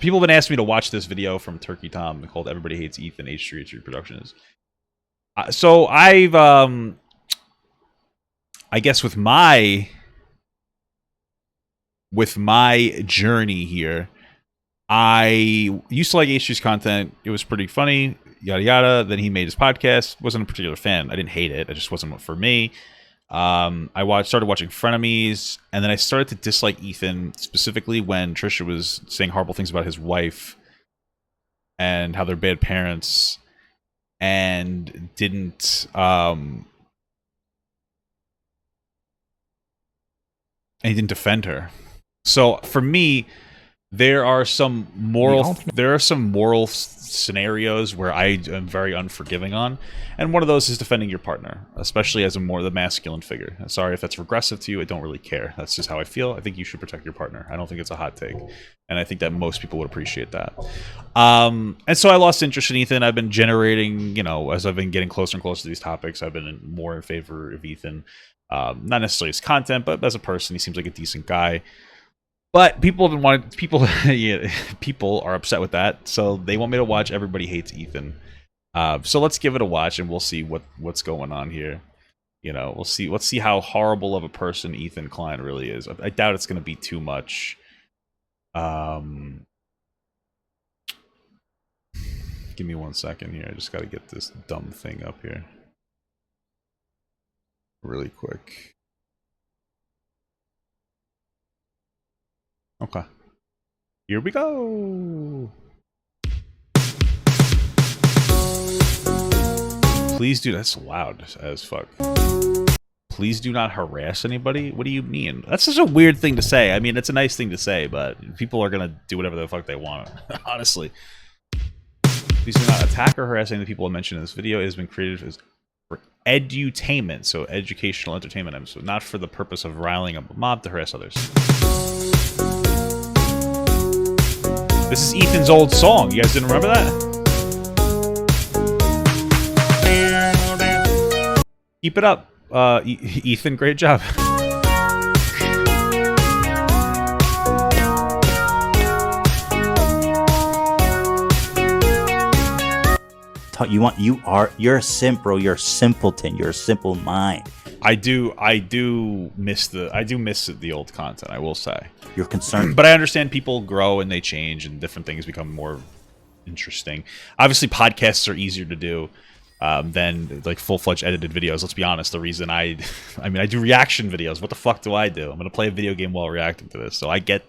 People have been asking me to watch this video from Turkey Tom called "Everybody Hates Ethan." H3H3 Productions. So I've, I guess with my journey here, I used to like H3's content. It was pretty funny, yada yada. Then he made his podcast. Wasn't a particular fan. I didn't hate it. It just wasn't for me. I started watching Frenemies, and then I started to dislike Ethan, specifically when Trisha was saying horrible things about his wife and how they're bad parents, and didn't defend her. So for me, there are some moral scenarios where I am very unforgiving on, and one of those is defending your partner, especially as the masculine figure. Sorry if that's regressive to you. I don't really care. That's just how I feel. I think you should protect your partner. I don't think it's a hot take, and I think that most people would appreciate that. And so I lost interest in Ethan. I've been generating, as I've been getting closer and closer to these topics, I've been more in favor of Ethan. Not necessarily his content, but as a person, he seems like a decent guy. But people are upset with that, so they want me to watch Everybody Hates Ethan. So let's give it a watch, and we'll see what's going on here. Let's see how horrible of a person Ethan Klein really is. I doubt it's going to be too much. Give me 1 second here. I just got to get this dumb thing up here really quick. Okay. Here we go. Please do. That's loud as fuck. Please do not harass anybody. What do you mean? That's such a weird thing to say. I mean, it's a nice thing to say, but people are gonna do whatever the fuck they want. Honestly. Please do not attack or harass any of the people I mentioned in this video. It has been created for edutainment, so educational entertainment, so not for the purpose of riling up a mob to harass others. This is Ethan's old song. You guys didn't remember that? Keep it up, Ethan. Great job. You're a simp, bro. You're a simpleton. You're a simple mind. I do miss the old content, I will say. You're concerned. But I understand people grow and they change and different things become more interesting. Obviously, podcasts are easier to do than like full-fledged edited videos. Let's be honest. The reason I do reaction videos. What the fuck do? I'm going to play a video game while reacting to this. So I get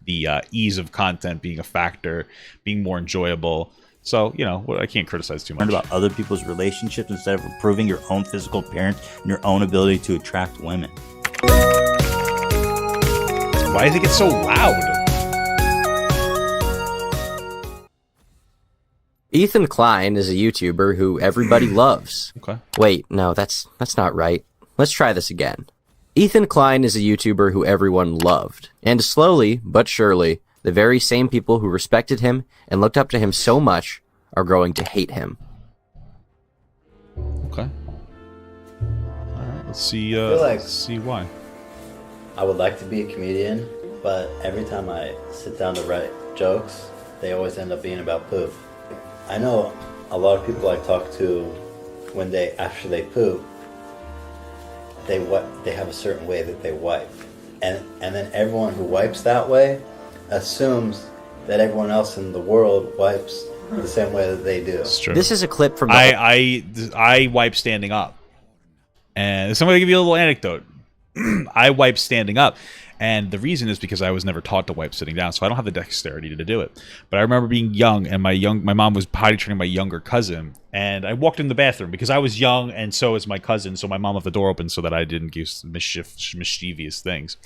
the ease of content being a factor, being more enjoyable. So, I can't criticize too much. Learn about other people's relationships instead of improving your own physical appearance and your own ability to attract women. Why do you think it's so loud? Ethan Klein is a YouTuber who everybody loves. Okay. Wait, no, that's not right. Let's try this again. Ethan Klein is a YouTuber who everyone loved. And slowly, but surely, the very same people who respected him and looked up to him so much are growing to hate him. Okay. Alright, let's see let's see why. I would like to be a comedian, but every time I sit down to write jokes, they always end up being about poop. I know a lot of people I talk to when after they poop, they have a certain way that they wipe. And then everyone who wipes that way assumes that everyone else in the world wipes the same way that they do. It's true. This is a clip from I wipe standing up. And somebody give you a little anecdote. I wipe standing up. And the reason is because I was never taught to wipe sitting down, so I don't have the dexterity to do it. But I remember being young, and my mom was potty training my younger cousin, and I walked in the bathroom because I was young, and so was my cousin. So my mom left the door open so that I didn't do mischievous things.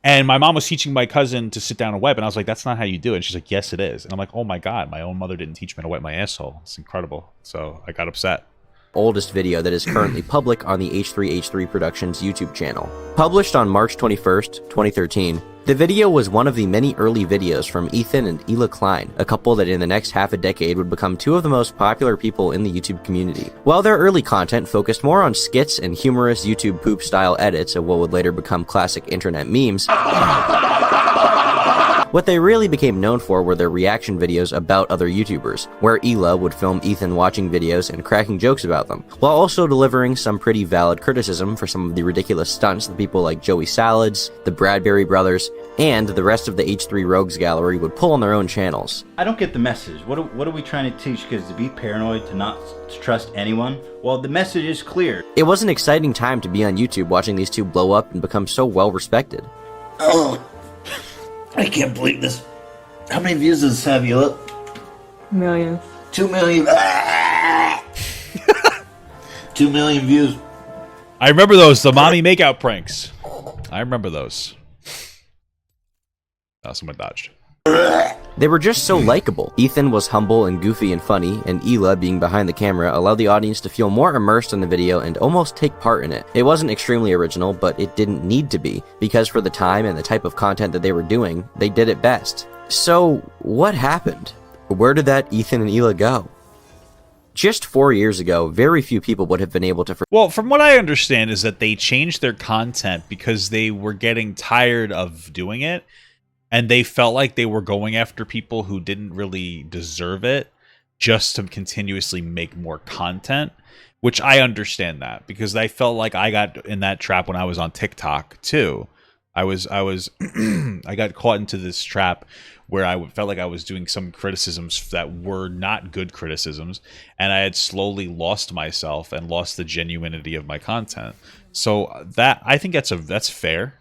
And my mom was teaching my cousin to sit down and wipe, and I was like, "That's not how you do it." And she's like, "Yes, it is." And I'm like, "Oh my god, my own mother didn't teach me to wipe my asshole. It's incredible." So I got upset. Oldest video that is currently public on the H3H3 Productions YouTube channel. Published on March 21st, 2013, the video was one of the many early videos from Ethan and Hila Klein, a couple that in the next half a decade would become two of the most popular people in the YouTube community. While their early content focused more on skits and humorous YouTube poop-style edits of what would later become classic internet memes, What they really became known for were their reaction videos about other YouTubers, where Hila would film Ethan watching videos and cracking jokes about them, while also delivering some pretty valid criticism for some of the ridiculous stunts that people like Joey Salads, the Bradbury brothers, and the rest of the H3 Rogues gallery would pull on their own channels. I don't get the message. What are we trying to teach kids? To be paranoid, to not trust anyone? Well, the message is clear. It was an exciting time to be on YouTube watching these two blow up and become so well respected. Oh, I can't believe this. How many views does this have, Hila? Millions. 2 million. 2 million views. I remember those, the mommy makeout pranks. I remember those. Oh, someone dodged. They were just so likable. Ethan was humble and goofy and funny, and Hila, being behind the camera, allowed the audience to feel more immersed in the video and almost take part in it. It wasn't extremely original, but it didn't need to be, because for the time and the type of content that they were doing, they did it best. So, what happened? Where did that Ethan and Hila go? Just 4 years ago, very few people would have been able to... Well, from what I understand is that they changed their content because they were getting tired of doing it. And they felt like they were going after people who didn't really deserve it just to continuously make more content, which I understand that because I felt like I got in that trap when I was on TikTok too. I got caught into this trap where I felt like I was doing some criticisms that were not good criticisms, and I had slowly lost myself and lost the genuinity of my content. So that I think that's fair.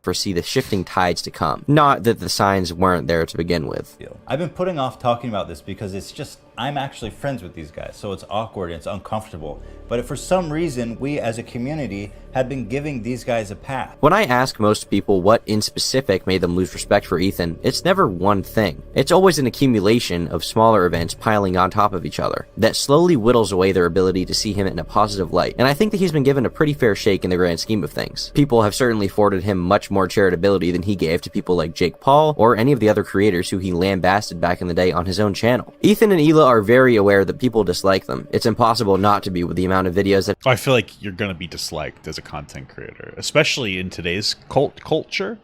Foresee the shifting tides to come. Not that the signs weren't there to begin with. I've been putting off talking about this because it's just, I'm actually friends with these guys, so it's awkward and it's uncomfortable. But if for some reason, we as a community had been giving these guys a path. When I ask most people what in specific made them lose respect for Ethan, it's never one thing. It's always an accumulation of smaller events piling on top of each other that slowly whittles away their ability to see him in a positive light. And I think that he's been given a pretty fair shake in the grand scheme of things. People have certainly afforded him much more charitability than he gave to people like Jake Paul or any of the other creators who he lambasted back in the day on his own channel. Ethan and Hila are very aware that people dislike them. It's impossible not to be with the amount of videos that... I feel like you're going to be disliked as a content creator, especially in today's culture.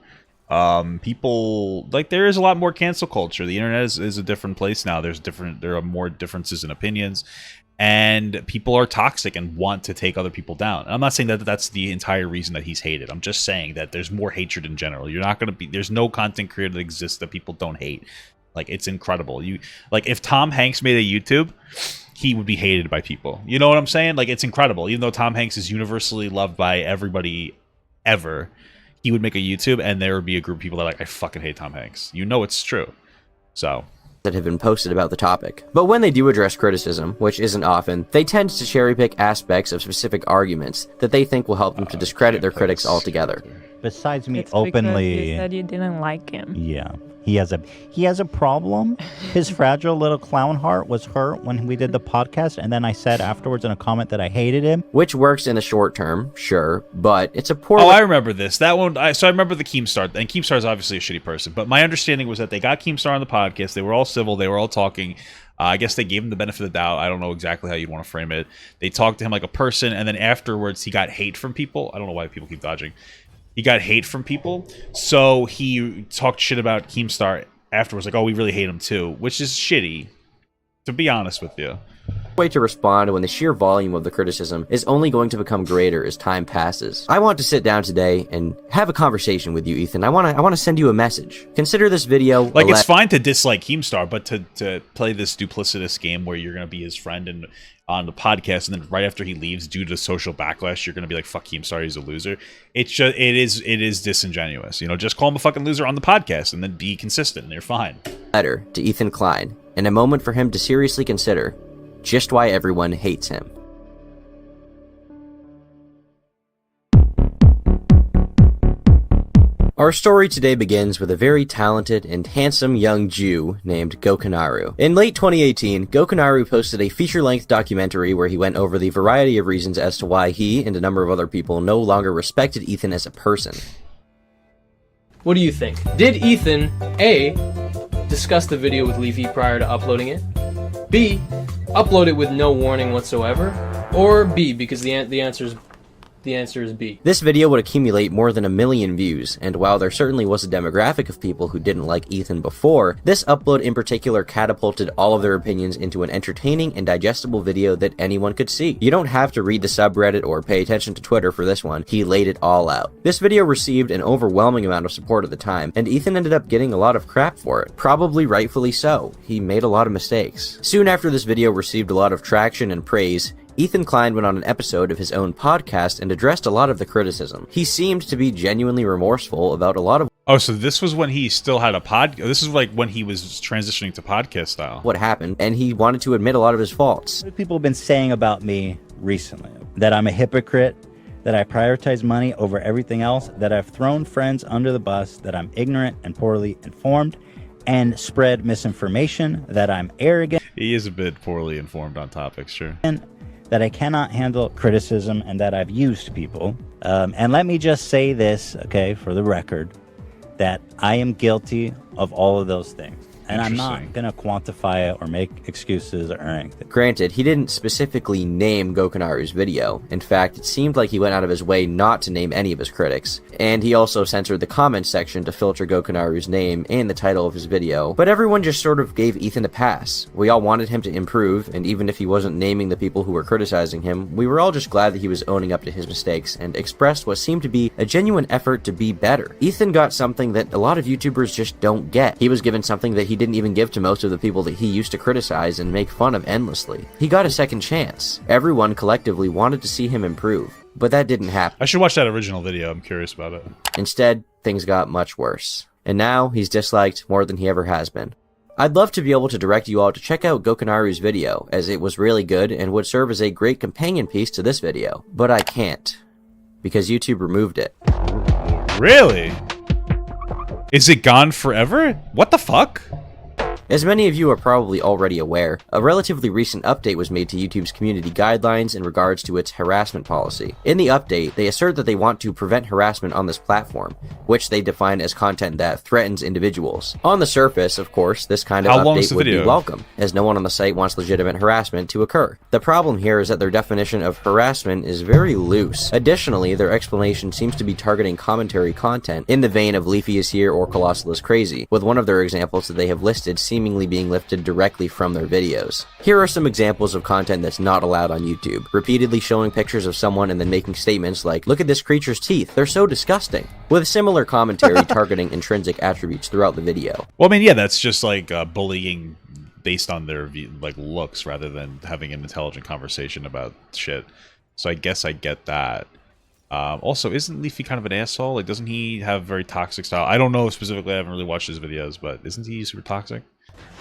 People, like, there is a lot more cancel culture. The internet is a different place now. There are more differences in opinions, and people are toxic and want to take other people down. And I'm not saying that that's the entire reason that he's hated. I'm just saying that there's more hatred in general. You're not going to be, there's no content creator that exists that people don't hate. Like, it's incredible. Like, if Tom Hanks made a YouTube, he would be hated by people. You know what I'm saying? Like, it's incredible. Even though Tom Hanks is universally loved by everybody ever, he would make a YouTube and there would be a group of people that are like, I fucking hate Tom Hanks. You know it's true. So... that have been posted about the topic. But when they do address criticism, which isn't often, they tend to cherry-pick aspects of specific arguments that they think will help them to discredit their critics altogether. Besides me It's openly... because you said you didn't like him. Yeah. He has a problem. His fragile little clown heart was hurt when we did the podcast, and then I said afterwards in a comment that I hated him. Which works in the short term, sure, but it's a poor... Oh, I remember this. That one, so I remember the Keemstar, and Keemstar is obviously a shitty person, but my understanding was that they got Keemstar on the podcast, they were all civil, they were all talking, I guess they gave him the benefit of the doubt, I don't know exactly how you'd want to frame it. They talked to him like a person, and then afterwards he got hate from people. I don't know why people keep dodging. He got hate from people, so he talked shit about Keemstar afterwards, like, oh, we really hate him too, which is shitty, to be honest with you. way to respond when the sheer volume of the criticism is only going to become greater as time passes. I want to sit down today and have a conversation with you, Ethan. I want to send you a message. Consider this video like, it's fine to dislike Keemstar, but to play this duplicitous game where you're going to be his friend and on the podcast, and then right after he leaves due to social backlash, you're going to be like, fuck Keemstar, he's a loser. It's just, it is disingenuous. You know, just call him a fucking loser on the podcast and then be consistent and you're fine. Letter to Ethan Klein, and a moment for him to seriously consider just why everyone hates him. Our story today begins with a very talented and handsome young Jew named Gokanaru. In late 2018, Gokanaru posted a feature-length documentary where he went over the variety of reasons as to why he and a number of other people no longer respected Ethan as a person. What do you think? Did Ethan, A, discuss the video with Leafy prior to uploading it? B, upload it with no warning whatsoever? Or B, because the answer is The answer is B. This video would accumulate more than 1 million views, and while there certainly was a demographic of people who didn't like Ethan before, this upload in particular catapulted all of their opinions into an entertaining and digestible video that anyone could see. You don't have to read the subreddit or pay attention to Twitter for this one, he laid it all out. This video received an overwhelming amount of support at the time, and Ethan ended up getting a lot of crap for it. Probably rightfully so. He made a lot of mistakes. Soon after this video received a lot of traction and praise, Ethan Klein went on an episode of his own podcast and addressed a lot of the criticism. He seemed to be genuinely remorseful about a lot of Oh, so this was when he still had a this is like when he was transitioning to podcast style. what happened, and he wanted to admit a lot of his faults. People have been saying about me recently that I'm a hypocrite, that I prioritize money over everything else, that I've thrown friends under the bus, that I'm ignorant and poorly informed, and spread misinformation, that I'm arrogant. He is a bit poorly informed on topics, sure. That I cannot handle criticism, and that I've used people. And let me just say this, okay, for the record, that I am guilty of all of those things. And I'm not going to quantify it or make excuses or anything. Granted, he didn't specifically name Gokunaru's video. In fact, it seemed like he went out of his way not to name any of his critics. And he also censored the comments section to filter Gokunaru's name and the title of his video. But everyone just sort of gave Ethan a pass. We all wanted him to improve, and even if he wasn't naming the people who were criticizing him, we were all just glad that he was owning up to his mistakes and expressed what seemed to be a genuine effort to be better. Ethan got something that a lot of YouTubers just don't get. He was given something that he didn't even give to most of the people that he used to criticize and make fun of endlessly. He got a second chance. Everyone collectively wanted to see him improve, but that didn't happen. I should watch that original video. I'm curious about it. Instead, things got much worse. And now, he's disliked more than he ever has been. I'd love to be able to direct you all to check out Gokunaru's video, as it was really good and would serve as a great companion piece to this video. But I can't, because YouTube removed it. Really? Is it gone forever? What the fuck? As many of you are probably already aware, a relatively recent update was made to YouTube's community guidelines in regards to its harassment policy. In the update, they assert that they want to prevent harassment on this platform, which they define as content that threatens individuals. On the surface, of course, this kind of update would be welcome, as no one on the site wants legitimate harassment to occur. The problem here is that their definition of harassment is very loose. Additionally, their explanation seems to be targeting commentary content in the vein of Leafy is here or Colossal is crazy, with one of their examples that they have listed seemingly being lifted directly from their videos. Here are some examples of content that's not allowed on YouTube. Repeatedly showing pictures of someone and then making statements like, "Look at this creature's teeth, they're so disgusting," with similar commentary targeting intrinsic attributes throughout the video. Well, I mean, yeah, that's just like bullying based on their looks rather than having an intelligent conversation about shit. So I guess I get that. Also, isn't Leafy kind of an asshole? Like, doesn't he have very toxic style? I don't know specifically. I haven't really watched his videos, but isn't he super toxic?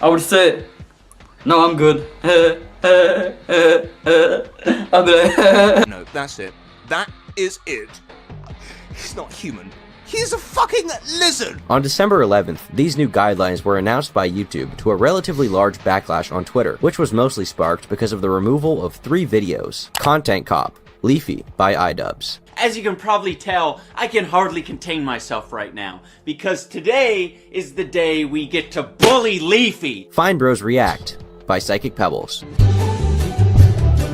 I would say, no, I'm good. No, that's it. That is it. He's not human. He's a fucking lizard! On December 11th, these new guidelines were announced by YouTube to a relatively large backlash on Twitter, which was mostly sparked because of the removal of 3 videos. Content Cop, Leafy by iDubbbz. As you can probably tell, I can hardly contain myself right now, because today is the day we get to bully Leafy! Fine Bros React by Psychic Pebbles.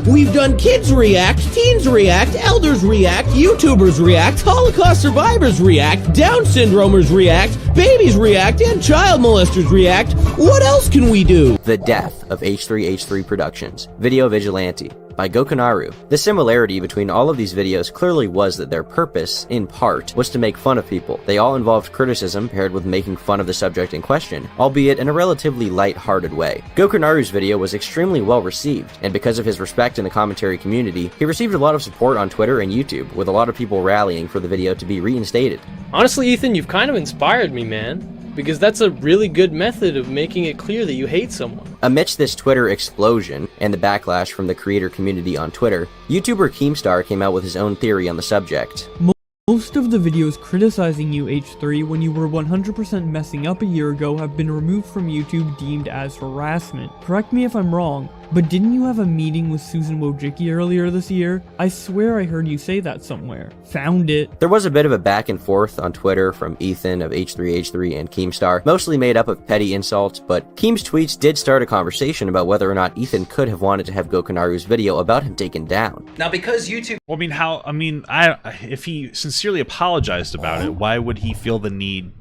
We've done Kids React, Teens React, Elders React, YouTubers React, Holocaust Survivors React, Down Syndromers React, Babies React, and Child Molesters React. What else can we do? The Death of H3H3 Productions, Video Vigilante by Gokunaru. The similarity between all of these videos clearly was that their purpose, in part, was to make fun of people. They all involved criticism paired with making fun of the subject in question, albeit in a relatively light-hearted way. Gokunaru's video was extremely well received, and because of his respect in the commentary community, he received a lot of support on Twitter and YouTube, with a lot of people rallying for the video to be reinstated. Honestly, Ethan, you've kind of inspired me, man. Because that's a really good method of making it clear that you hate someone. Amidst this Twitter explosion and the backlash from the creator community on Twitter, YouTuber Keemstar came out with his own theory on the subject. Most of the videos criticizing you, H3, when you were 100% messing up a year ago have been removed from YouTube deemed as harassment. Correct me if I'm wrong, but didn't you have a meeting with Susan Wojcicki earlier this year? I swear I heard you say that somewhere. Found it. There was a bit of a back and forth on Twitter from Ethan of H3H3 and Keemstar, mostly made up of petty insults, but Keem's tweets did start a conversation about whether or not Ethan could have wanted to have Gokanaru's video about him taken down. Now, because YouTube... Well, if he sincerely apologized about it, why would he feel the need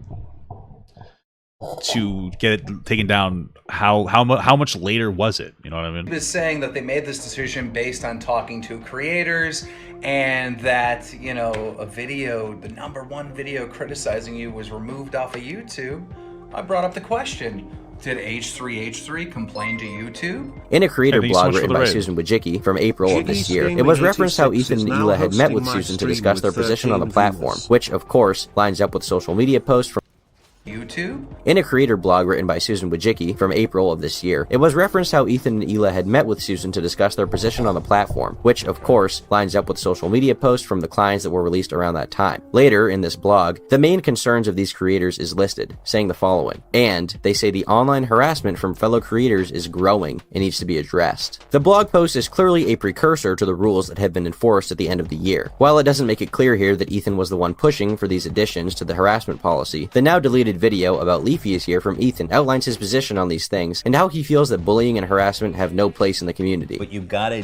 to get it taken down? How much later was it? You know what I mean? He was saying that they made this decision based on talking to creators, and that, you know, a video, the #1 video criticizing you, was removed off of YouTube. I brought up the question: did H3H3 complain to YouTube? In a creator blog written by Susan Wojcicki from April of this year, it was referenced how Ethan and Hila had met with Susan to discuss their position on the platform, which, of course, lines up with social media posts from YouTube? In a creator blog written by Susan Wojcicki from April of this year, it was referenced how Ethan and Hila had met with Susan to discuss their position on the platform, which, of course, lines up with social media posts from the clients that were released around that time. Later in this blog, the main concerns of these creators is listed, saying the following, and they say the online harassment from fellow creators is growing and needs to be addressed. The blog post is clearly a precursor to the rules that have been enforced at the end of the year. While it doesn't make it clear here that Ethan was the one pushing for these additions to the harassment policy, the now deleted video about Leafy is here from Ethan outlines his position on these things and how he feels that bullying and harassment have no place in the community. But you gotta,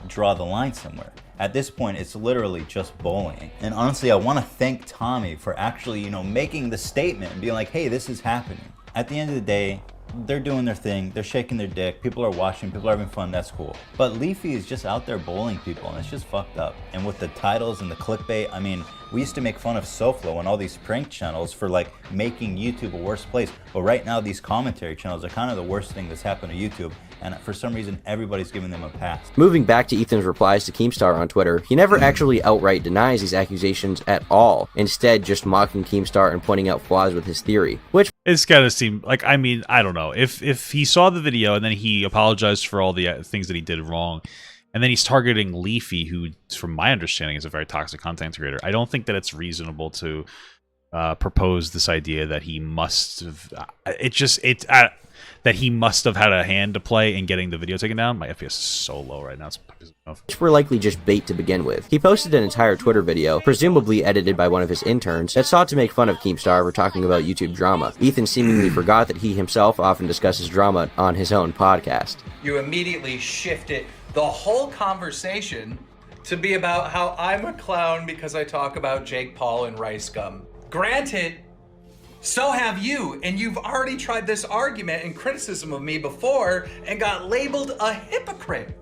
draw the line somewhere. At this point, it's literally just bullying. And honestly, I want to thank Tommy for actually, making the statement and being like, hey, this is happening. At the end of the day, they're doing their thing, they're shaking their dick, people are watching, people are having fun, that's cool. But Leafy is just out there bullying people, and it's just fucked up. And with the titles and the clickbait, we used to make fun of SoFlo and all these prank channels for making YouTube a worse place. But right now, these commentary channels are kind of the worst thing that's happened to YouTube. And for some reason, everybody's giving them a pass. Moving back to Ethan's replies to Keemstar on Twitter, he never actually outright denies these accusations at all, instead just mocking Keemstar and pointing out flaws with his theory, which... It's gotta seem like, I don't know. If he saw the video and then he apologized for all the things that he did wrong, and then he's targeting Leafy, who, from my understanding, is a very toxic content creator, I don't think that it's reasonable to propose this idea that he must have... that he must have had a hand to play in getting the video taken down. My FPS is so low right now. Which were likely just bait to begin with. He posted an entire Twitter video, presumably edited by one of his interns, that sought to make fun of Keemstar for talking about YouTube drama. Ethan seemingly forgot that he himself often discusses drama on his own podcast. You immediately shifted the whole conversation to be about how I'm a clown because I talk about Jake Paul and Rice Gum. Granted, so have you, and you've already tried this argument and criticism of me before and got labeled a hypocrite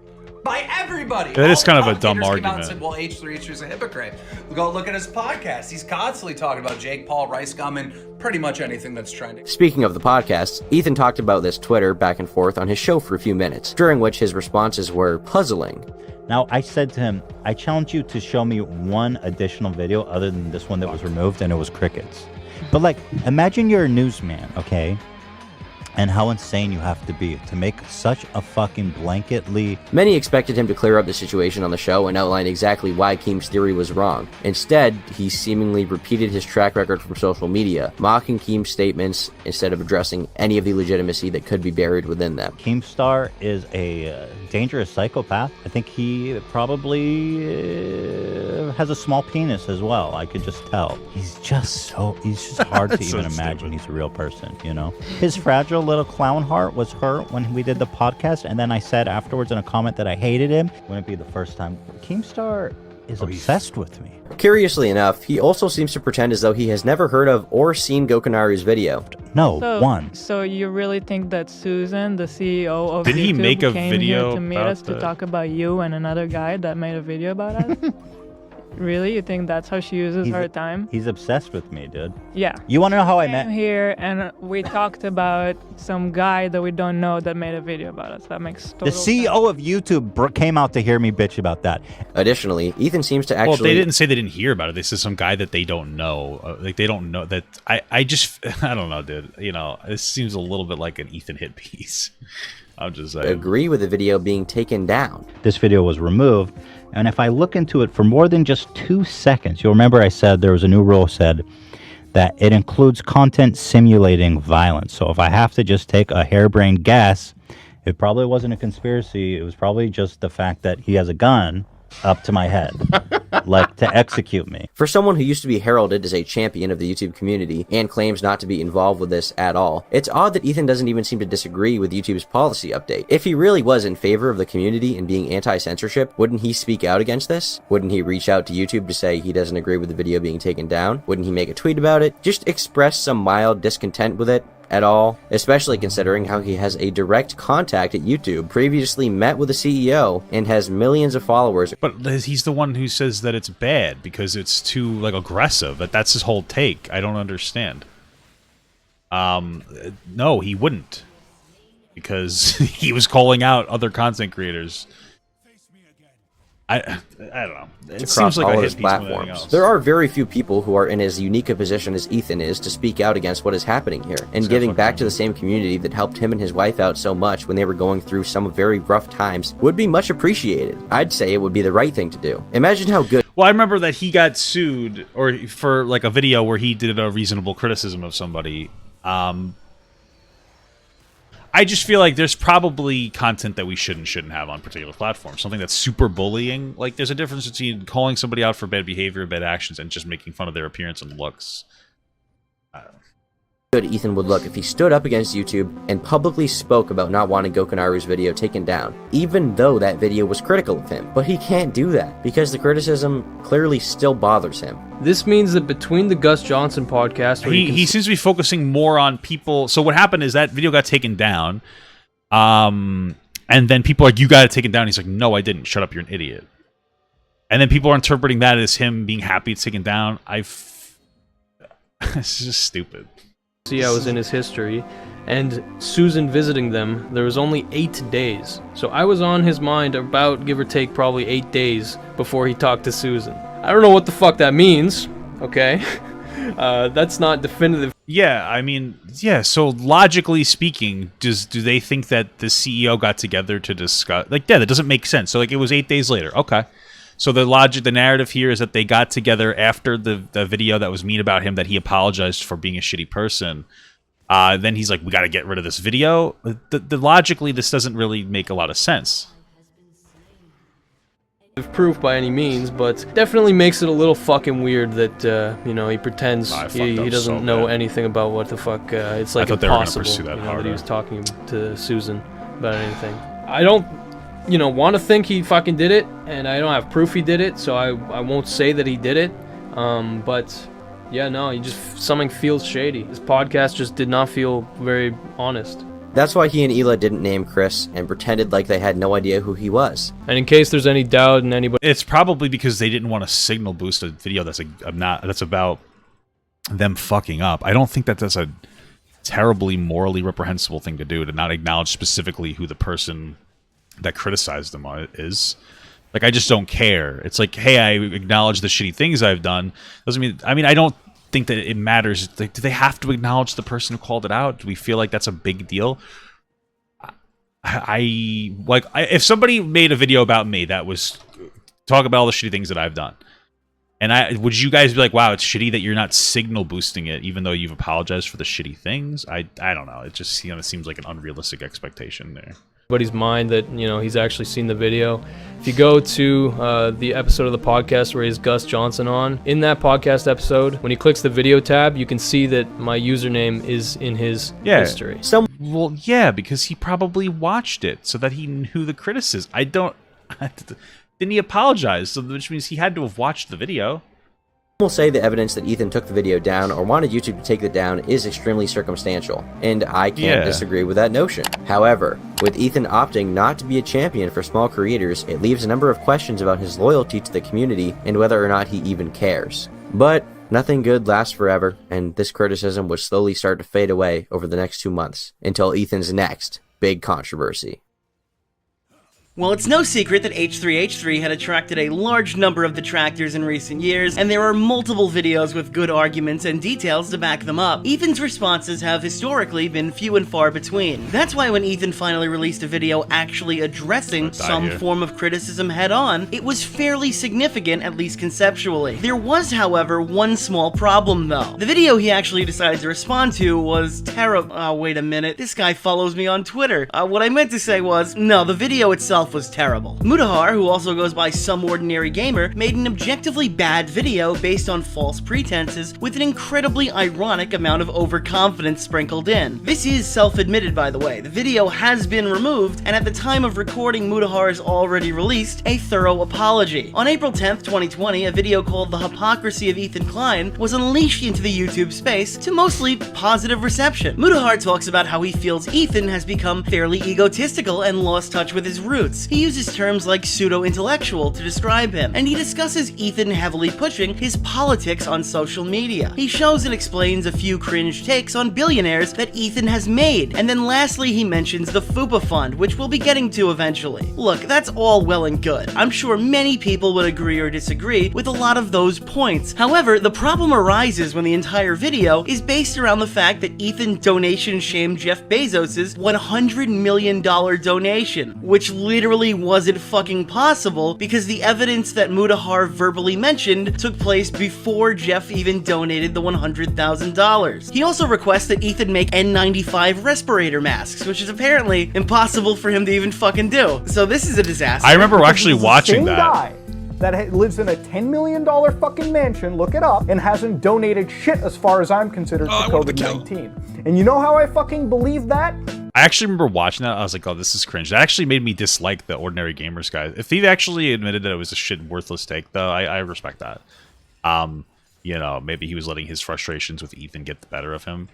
by everybody. That is kind of a dumb argument. And said, well, H3H3 is a hypocrite. Go look at his podcast. He's constantly talking about Jake Paul, Rice Gum, and pretty much anything that's trending. Speaking of the podcasts, Ethan talked about this Twitter back and forth on his show for a few minutes, during which his responses were puzzling. Now, I said to him, I challenge you to show me one additional video other than this one that was removed, and it was crickets. But imagine you're a newsman, okay? And how insane you have to be to make such a fucking blanketly... Many expected him to clear up the situation on the show and outline exactly why Keem's theory was wrong. Instead, he seemingly repeated his track record from social media, mocking Keem's statements instead of addressing any of the legitimacy that could be buried within them. Keemstar is a dangerous psychopath. I think he probably has a small penis as well. I could just tell. He's just hard to even imagine he's a real person, His fragile little clown heart was hurt when we did the podcast, and then I said afterwards in a comment that I hated him. Wouldn't be the first time. Keemstar is obsessed with me. Curiously enough, he also seems to pretend as though he has never heard of or seen Gokanaru's video. No, So you really think that Susan, the CEO of Did YouTube, he make a came video here to meet us to talk about you and another guy that made a video about us? Really? You think that's how she uses her time? He's obsessed with me, dude. Yeah. You want to know how I met? Here, and we talked about some guy that we don't know that made a video about us. That makes total sense. The CEO of YouTube came out to hear me bitch about that. Additionally, Ethan seems to actually... Well, they didn't say they didn't hear about it. They said some guy that they don't know. They don't know that... I don't know, dude. This seems a little bit like an Ethan hit piece. I'm just saying. Agree with the video being taken down. This video was removed, And if I look into it for more than just 2 seconds, you'll remember I said there was a new rule said that it includes content simulating violence. So if I have to just take a harebrained guess, it probably wasn't a conspiracy. It was probably just the fact that he has a gun up to my head, like to execute me. For someone who used to be heralded as a champion of the YouTube community and claims not to be involved with this at all, it's odd that Ethan doesn't even seem to disagree with YouTube's policy update. If he really was in favor of the community and being anti-censorship, wouldn't he speak out against this? Wouldn't he reach out to YouTube to say he doesn't agree with the video being taken down? Wouldn't he make a tweet about it? Just express some mild discontent with it? At all, especially considering how he has a direct contact at YouTube, previously met with the CEO, and has millions of followers. But he's the one who says that it's bad because it's too like aggressive. That's his whole take. I don't understand. No, he wouldn't, because he was calling out other content creators. I don't know. It seems like all I of hit his platforms. There are very few people who are in as unique a position as Ethan is to speak out against what is happening here, and giving back to the same community that helped him and his wife out so much when they were going through some very rough times would be much appreciated. I'd say it would be the right thing to do. Imagine how good. Well, I remember that he got sued or for like a video where he did a reasonable criticism of somebody. I just feel like there's probably content that we shouldn't have on particular platforms. Something that's super bullying. Like, there's a difference between calling somebody out for bad behavior, bad actions, and just making fun of their appearance and looks. Good Ethan would look if he stood up against YouTube and publicly spoke about not wanting Gokanaru's video taken down, even though that video was critical of him. But he can't do that, because the criticism clearly still bothers him. This means that between the Gus Johnson podcast... He seems to be focusing more on people... So what happened is that video got taken down, and then people are like, you got it taken down. He's like, no, I didn't. Shut up, you're an idiot. And then people are interpreting that as him being happy it's taken down. It's just stupid. See, I was in his history, and Susan visiting them, there was only 8 days. So I was on his mind about, give or take, probably 8 days before he talked to Susan. I don't know what the fuck that means, okay? That's not definitive. Yeah, I mean, yeah, so logically speaking, do they think that the CEO got together to discuss... Like, yeah, that doesn't make sense. So, like, it was 8 days later. Okay. So the narrative here is that they got together after the video that was mean about him, that he apologized for being a shitty person. Then he's like, we got to get rid of this video. Logically, this doesn't really make a lot of sense. Proof by any means, but definitely makes it a little fucking weird that he pretends he doesn't know anything about what the fuck. It's like impossible that he was talking to Susan about anything. I don't want to think he fucking did it, and I don't have proof he did it, so I won't say that he did it. But yeah, no, something feels shady. This podcast just did not feel very honest. That's why he and Hila didn't name Chris and pretended like they had no idea who he was. And in case there's any doubt in anybody, it's probably because they didn't want to signal boost a video that's about them fucking up. I don't think that's a terribly morally reprehensible thing to do, to not acknowledge specifically who the person that criticized them is. Like, I just don't care. It's like, hey, I acknowledge the shitty things I've done. Doesn't mean... I mean, I don't think that it matters. Like, do they have to acknowledge the person who called it out? Do we feel like that's a big deal? If somebody made a video about me that was talk about all the shitty things that I've done, and would you guys be like, wow, it's shitty that you're not signal boosting it, even though you've apologized for the shitty things? I don't know. It just seems like an unrealistic expectation there. Everybody's mind that he's actually seen the video. If you go to the episode of the podcast where he has Gus Johnson on, in that podcast episode, when he clicks the video tab, you can see that my username is in his history. Well, yeah, because he probably watched it so that he knew the criticism. Didn't he apologize? So, which means he had to have watched the video. Some will say the evidence that Ethan took the video down or wanted YouTube to take it down is extremely circumstantial, and I can't disagree with that notion. However, with Ethan opting not to be a champion for small creators, it leaves a number of questions about his loyalty to the community and whether or not he even cares. But nothing good lasts forever, and this criticism would slowly start to fade away over the next 2 months, until Ethan's next big controversy. Well, it's no secret that H3H3 had attracted a large number of detractors in recent years, and there are multiple videos with good arguments and details to back them up. Ethan's responses have historically been few and far between. That's why when Ethan finally released a video actually addressing some form of criticism head-on, it was fairly significant, at least conceptually. There was, however, one small problem though. The video he actually decided to respond to was terrible. Oh, wait a minute. This guy follows me on Twitter. What I meant to say was, no, the video itself was terrible. Muda, who also goes by Some Ordinary Gamer, made an objectively bad video based on false pretenses with an incredibly ironic amount of overconfidence sprinkled in. This is self-admitted, by the way. The video has been removed, and at the time of recording, Muda has already released a thorough apology. On April 10th, 2020, a video called The Hypocrisy of Ethan Klein was unleashed into the YouTube space to mostly positive reception. Muda talks about how he feels Ethan has become fairly egotistical and lost touch with his roots. He uses terms like pseudo-intellectual to describe him, and he discusses Ethan heavily pushing his politics on social media. He shows and explains a few cringe takes on billionaires that Ethan has made, and then lastly he mentions the FUPA fund, which we'll be getting to eventually. Look, that's all well and good. I'm sure many people would agree or disagree with a lot of those points. However, the problem arises when the entire video is based around the fact that Ethan donation shamed Jeff Bezos' $100 million donation, which literally wasn't fucking possible because the evidence that Muda verbally mentioned took place before Jeff even donated the $100,000. He also requests that Ethan make N95 respirator masks, which is apparently impossible for him to even fucking do. So this is a disaster. I remember actually watching that. Guy that lives in a $10 million fucking mansion, look it up, and hasn't donated shit as far as I'm considered to COVID-19. And you know how I fucking believe that? I actually remember watching that. I was like, oh, this is cringe. That actually made me dislike the Ordinary Gamers guy. If he actually admitted that it was a shit worthless take, though, I respect that. You know, maybe he was letting his frustrations with Ethan get the better of him.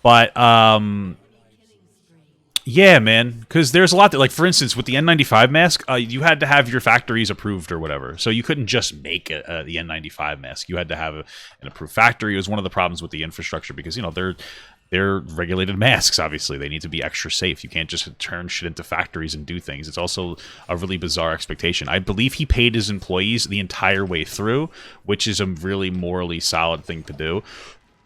But, yeah, man, because there's a lot that, like, for instance, with the N95 mask, you had to have your factories approved or whatever. So you couldn't just make the N95 mask. You had to have an approved factory. It was one of the problems with the infrastructure because, you know, they're regulated masks, obviously. They need to be extra safe. You can't just turn shit into factories and do things. It's also a really bizarre expectation. I believe he paid his employees the entire way through, which is a really morally solid thing to do.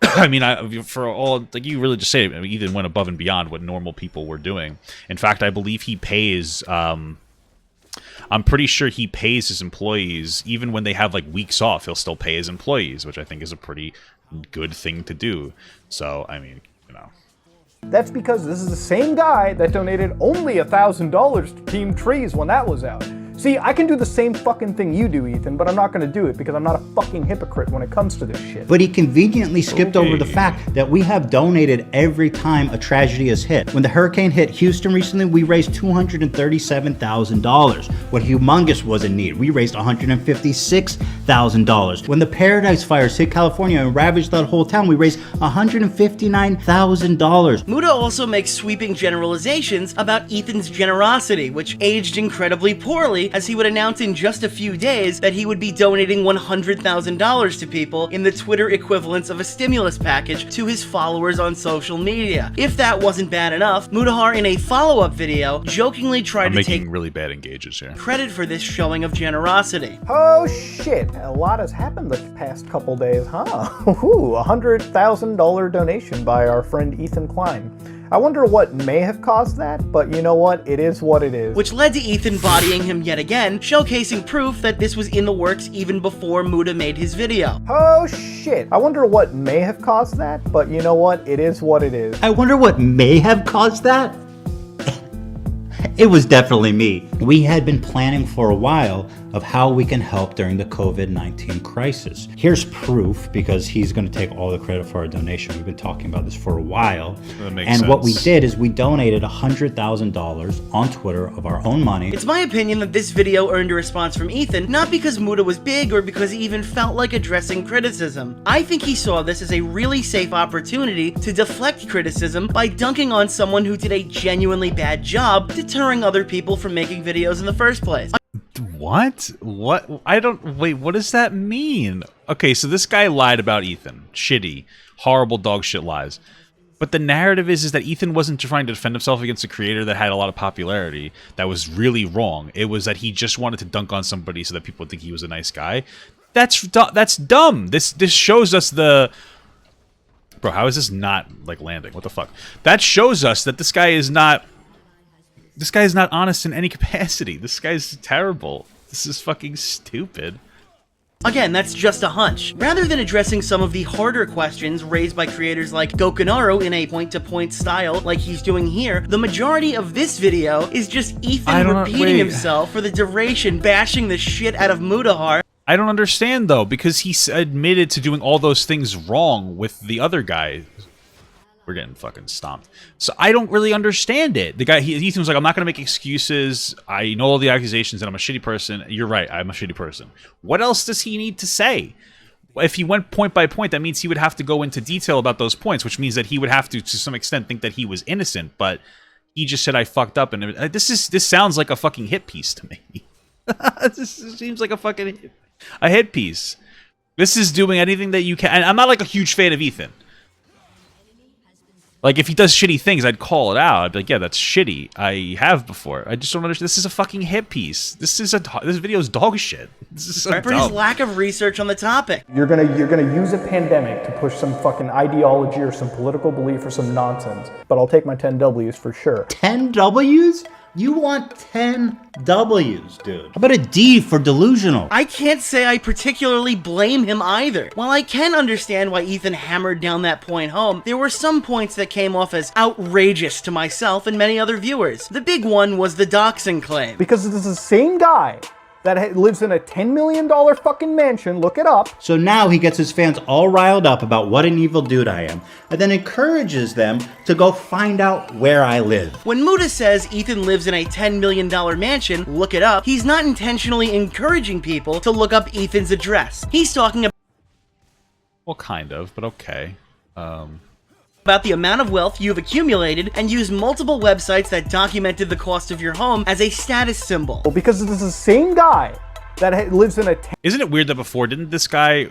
I mean, for all, like you really just say, I mean, Ethan went above and beyond what normal people were doing. In fact, I believe he pays, I'm pretty sure he pays his employees, even when they have like weeks off, he'll still pay his employees, which I think is a pretty good thing to do. So, I mean, you know. That's because this is the same guy that donated only $1,000 to Team Trees when that was out. See, I can do the same fucking thing you do, Ethan, but I'm not gonna do it because I'm not a fucking hypocrite when it comes to this shit. But he conveniently skipped over the fact that we have donated every time a tragedy has hit. When the hurricane hit Houston recently, we raised $237,000. What humongous was in need? We raised $156,000. When the Paradise Fires hit California and ravaged that whole town, we raised $159,000. Muda also makes sweeping generalizations about Ethan's generosity, which aged incredibly poorly, as he would announce in just a few days that he would be donating $100,000 to people in the Twitter equivalence of a stimulus package to his followers on social media. If that wasn't bad enough, Muda in a follow-up video jokingly tried to take really bad engages here. credit for this showing of generosity. Oh shit, a lot has happened the past couple days, huh? Ooh, $100,000 donation by our friend Ethan Klein. I wonder what may have caused that, but you know what? It is what it is. Which led to Ethan bodying him yet again, showcasing proof that this was in the works even before Muda made his video. Oh shit. I wonder what may have caused that, but you know what? It is what it is. I wonder what may have caused that? It was definitely me. We had been planning for a while of how we can help during the COVID-19 crisis. Here's proof, because he's going to take all the credit for our donation. We've been talking about this for a while. That makes and sense. what we did is we donated $100,000 on Twitter of our own money. It's my opinion that this video earned a response from Ethan, not because Muda was big or because he even felt like addressing criticism. I think he saw this as a really safe opportunity to deflect criticism by dunking on someone who did a genuinely bad job deterring other people from making videos in the first place. What? Wait, what does that mean? Okay, so this guy lied about Ethan. Shitty. Horrible dog shit lies. But the narrative is that Ethan wasn't trying to defend himself against a creator that had a lot of popularity. That was really wrong. It was that he just wanted to dunk on somebody so that people would think he was a nice guy. That's dumb. This shows us the... Bro, how is this not, like, landing? What the fuck? That shows us that this guy is not honest in any capacity. This guy's terrible. This is fucking stupid. Again, that's just a hunch. Rather than addressing some of the harder questions raised by creators like Gokunaru in a point-to-point style like he's doing here, the majority of this video is just Ethan repeating himself for the duration, bashing the shit out of Muda. I don't understand, though, because he admitted to doing all those things wrong with the other guy. We're getting fucking stomped. So I don't really understand it. The guy, Ethan was like, I'm not going to make excuses. I know all the accusations and I'm a shitty person. You're right, I'm a shitty person. What else does he need to say? If he went point by point, that means he would have to go into detail about those points, which means that he would have to some extent, think that he was innocent. But he just said, I fucked up. And this sounds like a fucking hit piece to me. This seems like a hit piece. This is doing anything that you can. And I'm not like a huge fan of Ethan. Like, if he does shitty things, I'd call it out. I'd be like, yeah, that's shitty. I have before. I just don't understand. This is a fucking hit piece. This video is dog shit. This is so for his lack of research on the topic. You're gonna use a pandemic to push some fucking ideology or some political belief or some nonsense. But I'll take my 10 W's for sure. 10 W's? You want 10 W's, dude. How about a D for delusional? I can't say I particularly blame him either. While I can understand why Ethan hammered down that point home, there were some points that came off as outrageous to myself and many other viewers. The big one was the doxing claim. Because this is the same guy that lives in a $10 million fucking mansion, look it up. So now he gets his fans all riled up about what an evil dude I am, and then encourages them to go find out where I live. When Muda says Ethan lives in a $10 million mansion, look it up, he's not intentionally encouraging people to look up Ethan's address. He's talking about... Well, kind of, but okay. About the amount of wealth you've accumulated and use multiple websites that documented the cost of your home as a status symbol. Well, because this is the same guy that lives in a... Isn't it weird that before, didn't this guy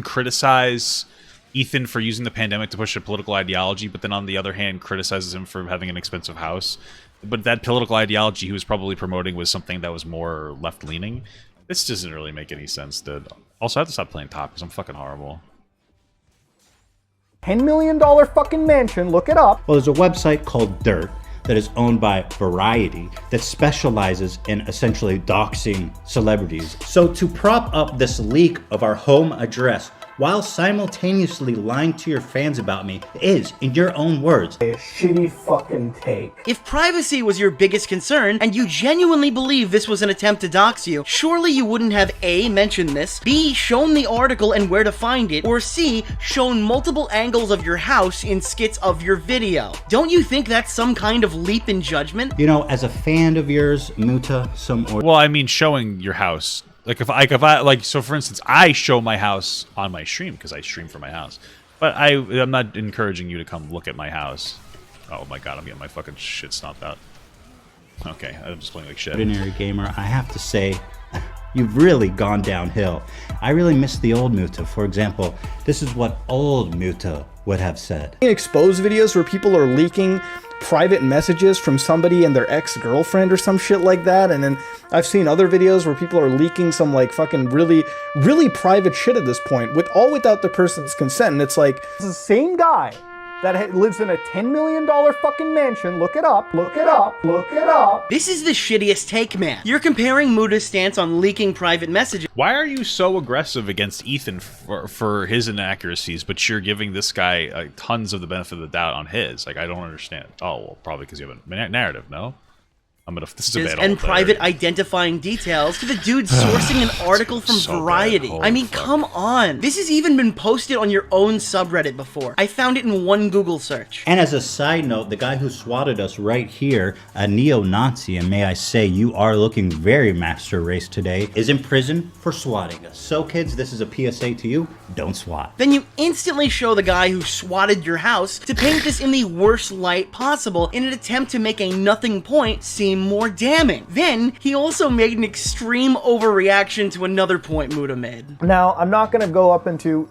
criticize Ethan for using the pandemic to push a political ideology, but then on the other hand criticizes him for having an expensive house? But that political ideology he was probably promoting was something that was more left-leaning. This doesn't really make any sense, dude. Also, I have to stop playing top because I'm fucking horrible. $10 million fucking mansion, look it up. Well, there's a website called Dirt that is owned by Variety that specializes in essentially doxing celebrities. So to prop up this leak of our home address while simultaneously lying to your fans about me is, in your own words, a shitty fucking take. If privacy was your biggest concern, and you genuinely believe this was an attempt to dox you, surely you wouldn't have A, mentioned this, B, shown the article and where to find it, or C, shown multiple angles of your house in skits of your video. Don't you think that's some kind of leap in judgment? You know, as a fan of yours, Muta, Well, I mean, showing your house. Like, if I like, so for instance, I show my house on my stream because I stream from my house. But I'm not encouraging you to come look at my house. Oh my god, I'm getting my fucking shit stomped out. Okay, I'm just playing like shit. Ordinary gamer, I have to say, you've really gone downhill. I really miss the old Muta. For example, this is what old Muta would have said. Expose videos where people are leaking private messages from somebody and their ex-girlfriend or some shit like that, and then I've seen other videos where people are leaking some like fucking really private shit at this point, without the person's consent, and it's like, it's the same guy that lives in a $10 million fucking mansion, look it up, look it up, look it up. This is the shittiest take, man. You're comparing Muda's stance on leaking private messages. Why are you so aggressive against Ethan for his inaccuracies, but you're giving this guy tons of the benefit of the doubt on his? Like, I don't understand. Oh, well, probably because you have a narrative, no? This is a bad and private identifying details to the dude sourcing an article from Variety. I mean, come on. This has even been posted on your own subreddit before. I found it in one Google search. And as a side note, the guy who swatted us right here, a neo-Nazi, and may I say you are looking very master race today, is in prison for swatting us. So kids, this is a PSA to you, don't swat. Then you instantly show the guy who swatted your house to paint this in the worst light possible in an attempt to make a nothing point seem more damning. Then he also made an extreme overreaction to another point Muda made. Now, I'm not going to go up into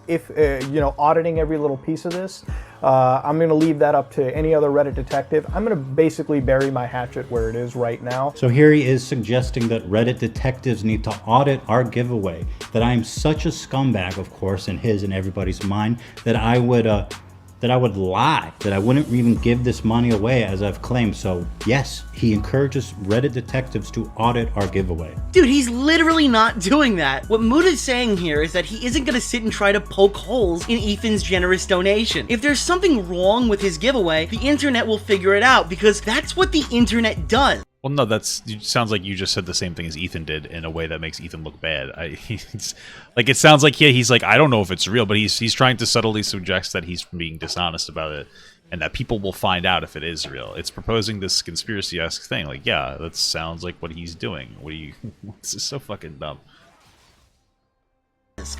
auditing every little piece of this. I'm going to leave that up to any other Reddit detective. I'm going to basically bury my hatchet where it is right now. So here he is suggesting that Reddit detectives need to audit our giveaway, that I am such a scumbag, of course, in his and everybody's mind, that I would lie, that I wouldn't even give this money away as I've claimed. So yes, he encourages Reddit detectives to audit our giveaway. Dude, he's literally not doing that. What Muda's saying here is that he isn't gonna sit and try to poke holes in Ethan's generous donation. If there's something wrong with his giveaway, the internet will figure it out, because that's what the internet does. Well, no, it sounds like you just said the same thing as Ethan did in a way that makes Ethan look bad. It sounds like, yeah, he's like, I don't know if it's real, but he's trying to subtly suggest that he's being dishonest about it, and that people will find out if it is real. It's proposing this conspiracy-esque thing. Like, yeah, that sounds like what he's doing. This is so fucking dumb.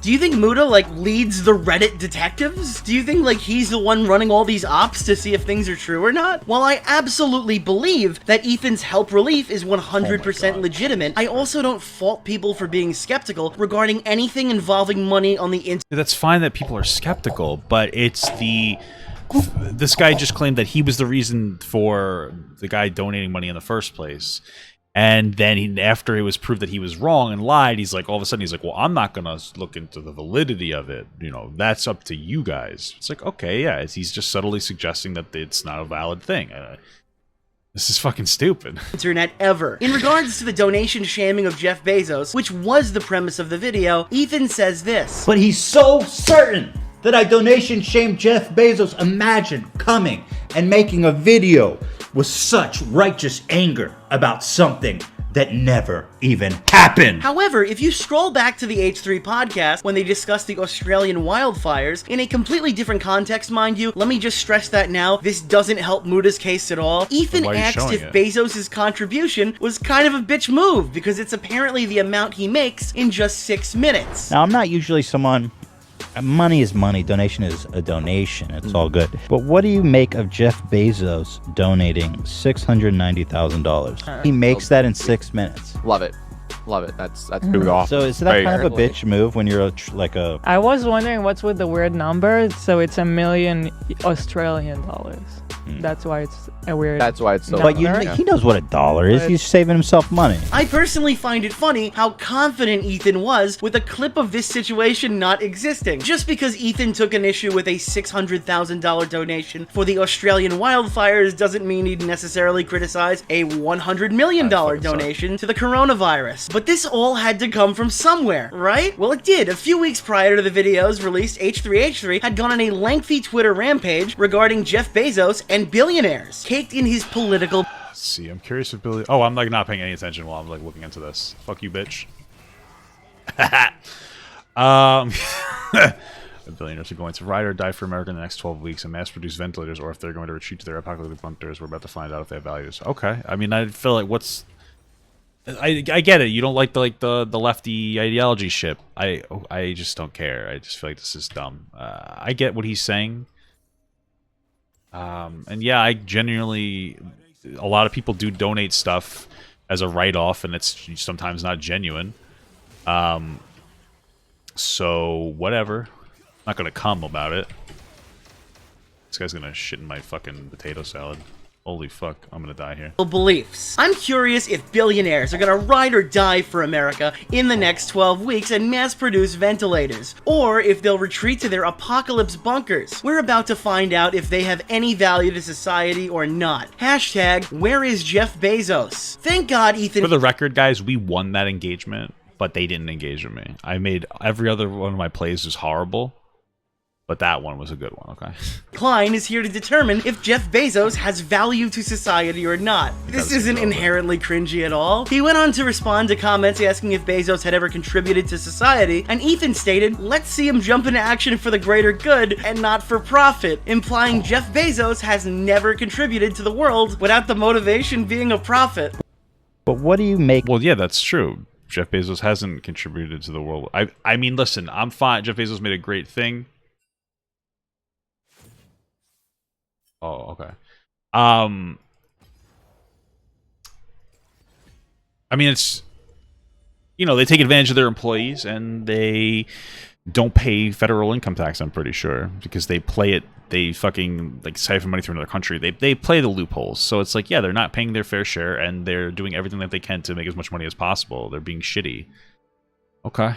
Do you think Muda, like, leads the Reddit detectives? Do you think, like, he's the one running all these ops to see if things are true or not? While I absolutely believe that Ethan's help relief is 100% legitimate, I also don't fault people for being skeptical regarding anything involving money on the internet. That's fine that people are skeptical, but it's this guy just claimed that he was the reason for the guy donating money in the first place. And then after it was proved that he was wrong and lied, he's like, all of a sudden, he's like, well, I'm not going to look into the validity of it. You know, that's up to you guys. It's like, okay, yeah, he's just subtly suggesting that it's not a valid thing. This is fucking stupid. Internet ever. In regards to the donation shaming of Jeff Bezos, which was the premise of the video, Ethan says this. But he's so certain that I donation shamed Jeff Bezos. Imagine coming and making a video with such righteous anger about something that never even happened. However, if you scroll back to the H3 podcast when they discuss the Australian wildfires, in a completely different context, mind you, let me just stress that now, this doesn't help Muda's case at all. Ethan asked if Bezos' contribution was kind of a bitch move, because it's apparently the amount he makes in just 6 minutes. Now, I'm not usually someone... Money is money. Donation is a donation. It's all good. But what do you make of Jeff Bezos donating $690,000? He makes that in 6 minutes. Love it. Love it. That's really awesome. So is that kind of a bitch move when you're like a... I was wondering what's with the weird number. So it's $1 million Australian dollars. That's why it's a weird. That's why it's so. But he knows what a dollar is. He's saving himself money. I personally find it funny how confident Ethan was with a clip of this situation not existing. Just because Ethan took an issue with a $600,000 donation for the Australian wildfires doesn't mean he'd necessarily criticize a $100 million donation to the coronavirus. But this all had to come from somewhere, right? Well, it did. A few weeks prior to the videos released, H3H3 had gone on a lengthy Twitter rampage regarding Jeff Bezos and billionaires, caked in his political... Let's see, I'm curious if Billy... Oh, I'm like not paying any attention while I'm like looking into this. Fuck you, bitch. The billionaires are going to ride or die for America in the next 12 weeks and mass-produce ventilators, or if they're going to retreat to their apocalyptic bunkers. We're about to find out if they have values. Okay, I mean, I feel like what's... I get it. You don't like the lefty ideology shit. I just don't care. I just feel like this is dumb. I get what he's saying. And yeah, I genuinely, a lot of people do donate stuff as a write-off, and it's sometimes not genuine. So whatever. I'm not gonna come about it. This guy's gonna shit in my fucking potato salad. Holy fuck, I'm gonna die here. Beliefs. I'm curious if billionaires are gonna ride or die for America in the next 12 weeks and mass-produce ventilators, or if they'll retreat to their apocalypse bunkers. We're about to find out if they have any value to society or not. Hashtag, where is Jeff Bezos? Thank God Ethan... For the record, guys, we won that engagement, but they didn't engage with me. I made every other one of my plays was horrible. But that one was a good one, okay? Klein is here to determine if Jeff Bezos has value to society or not. This isn't inherently cringy at all. He went on to respond to comments asking if Bezos had ever contributed to society, and Ethan stated, let's see him jump into action for the greater good and not for profit, implying Jeff Bezos has never contributed to the world without the motivation being a profit. But what do you make... Well, yeah, that's true. Jeff Bezos hasn't contributed to the world. I mean, listen, I'm fine. Jeff Bezos made a great thing. Oh, okay. I mean, it's, you know, they take advantage of their employees and they don't pay federal income tax, I'm pretty sure, because they play it. They fucking like siphon money from another country. They play the loopholes. So it's like, yeah, they're not paying their fair share, and they're doing everything that they can to make as much money as possible. They're being shitty. Okay.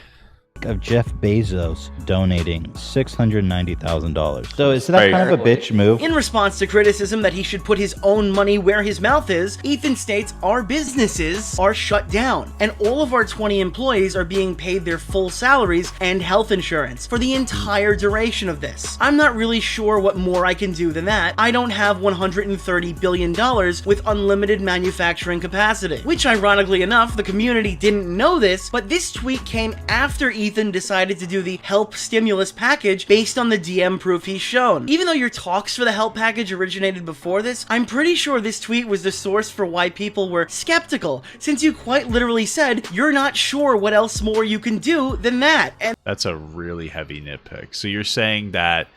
Of Jeff Bezos donating $690,000. So is that kind of a bitch move? In response to criticism that he should put his own money where his mouth is, Ethan states our businesses are shut down, and all of our 20 employees are being paid their full salaries and health insurance for the entire duration of this. I'm not really sure what more I can do than that. I don't have $130 billion with unlimited manufacturing capacity. Which, ironically enough, the community didn't know this, but this tweet came after Ethan decided to do the help stimulus package based on the DM proof he's shown. Even though your talks for the help package originated before this, I'm pretty sure this tweet was the source for why people were skeptical, since you quite literally said you're not sure what else more you can do than that. And that's a really heavy nitpick. So you're saying that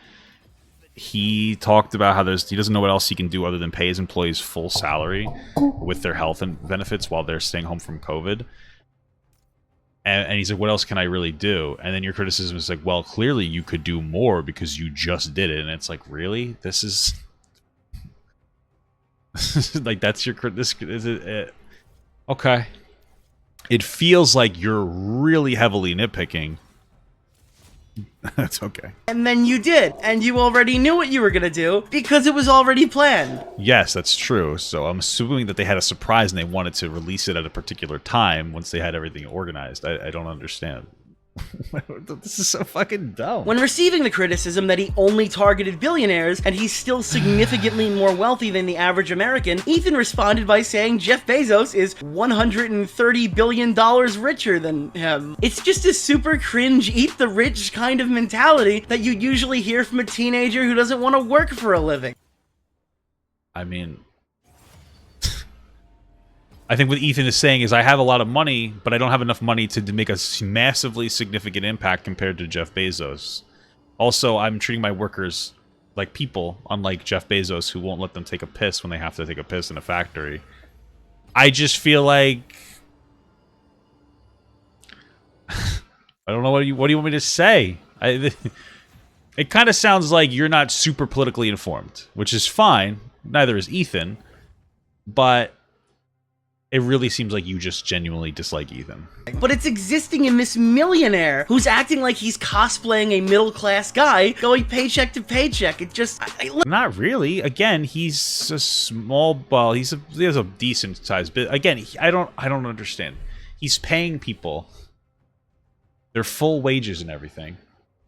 he talked about how he doesn't know what else he can do other than pay his employees full salary with their health and benefits while they're staying home from COVID. And he's like, what else can I really do? And then your criticism is like, well, clearly you could do more because you just did it. And it's like, really? This is like, that's your this is it? Okay. It feels like you're really heavily nitpicking. That's okay. And then you did, and you already knew what you were gonna do because it was already planned. Yes, that's true. So I'm assuming that they had a surprise and they wanted to release it at a particular time once they had everything organized. I don't understand. This is so fucking dumb. When receiving the criticism that he only targeted billionaires and he's still significantly more wealthy than the average American, Ethan responded by saying Jeff Bezos is $130 billion richer than him. It's just a super cringe, eat the rich kind of mentality that you usually hear from a teenager who doesn't want to work for a living. I mean, I think what Ethan is saying is I have a lot of money, but I don't have enough money to make a massively significant impact compared to Jeff Bezos. Also, I'm treating my workers like people, unlike Jeff Bezos, who won't let them take a piss when they have to take a piss in a factory. I just feel like I don't know what do you want me to say. It kind of sounds like you're not super politically informed, which is fine. Neither is Ethan, but it really seems like you just genuinely dislike Ethan. But it's existing in this millionaire who's acting like he's cosplaying a middle-class guy going paycheck to paycheck. It just... Not really. Again, he's a small... Well, he has a decent size bit. Again, I don't understand. He's paying people their full wages and everything.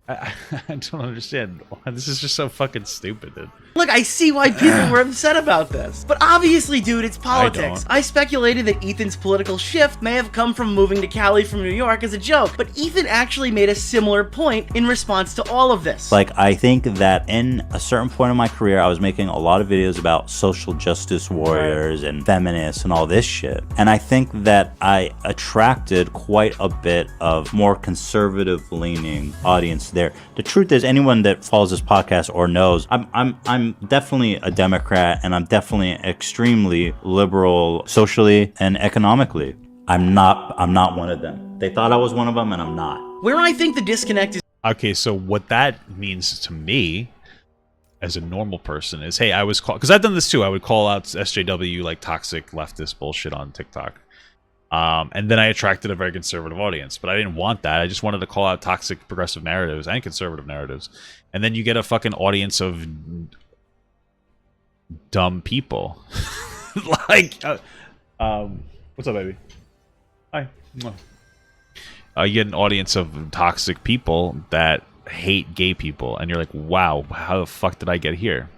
I don't understand. This is just so fucking stupid, dude. Look, I see why people were upset about this. But obviously, dude, it's politics. I speculated that Ethan's political shift may have come from moving to Cali from New York as a joke, but Ethan actually made a similar point in response to all of this. Like, I think that in a certain point in my career, I was making a lot of videos about social justice warriors and feminists and all this shit. And I think that I attracted quite a bit of more conservative-leaning audience there. The truth is, anyone that follows this podcast or knows, I'm definitely a Democrat, and I'm definitely extremely liberal socially and economically. I'm not one of them. They thought I was one of them, and I'm not. Where I think the disconnect is... Okay, so what that means to me as a normal person is, hey, I was called... Because I've done this too. I would call out SJW like toxic leftist bullshit on TikTok. And then I attracted a very conservative audience. But I didn't want that. I just wanted to call out toxic progressive narratives and conservative narratives. And then you get a fucking audience of dumb people. Like, what's up, baby? Hi. You get an audience of toxic people that hate gay people. And you're like, wow, how the fuck did I get here?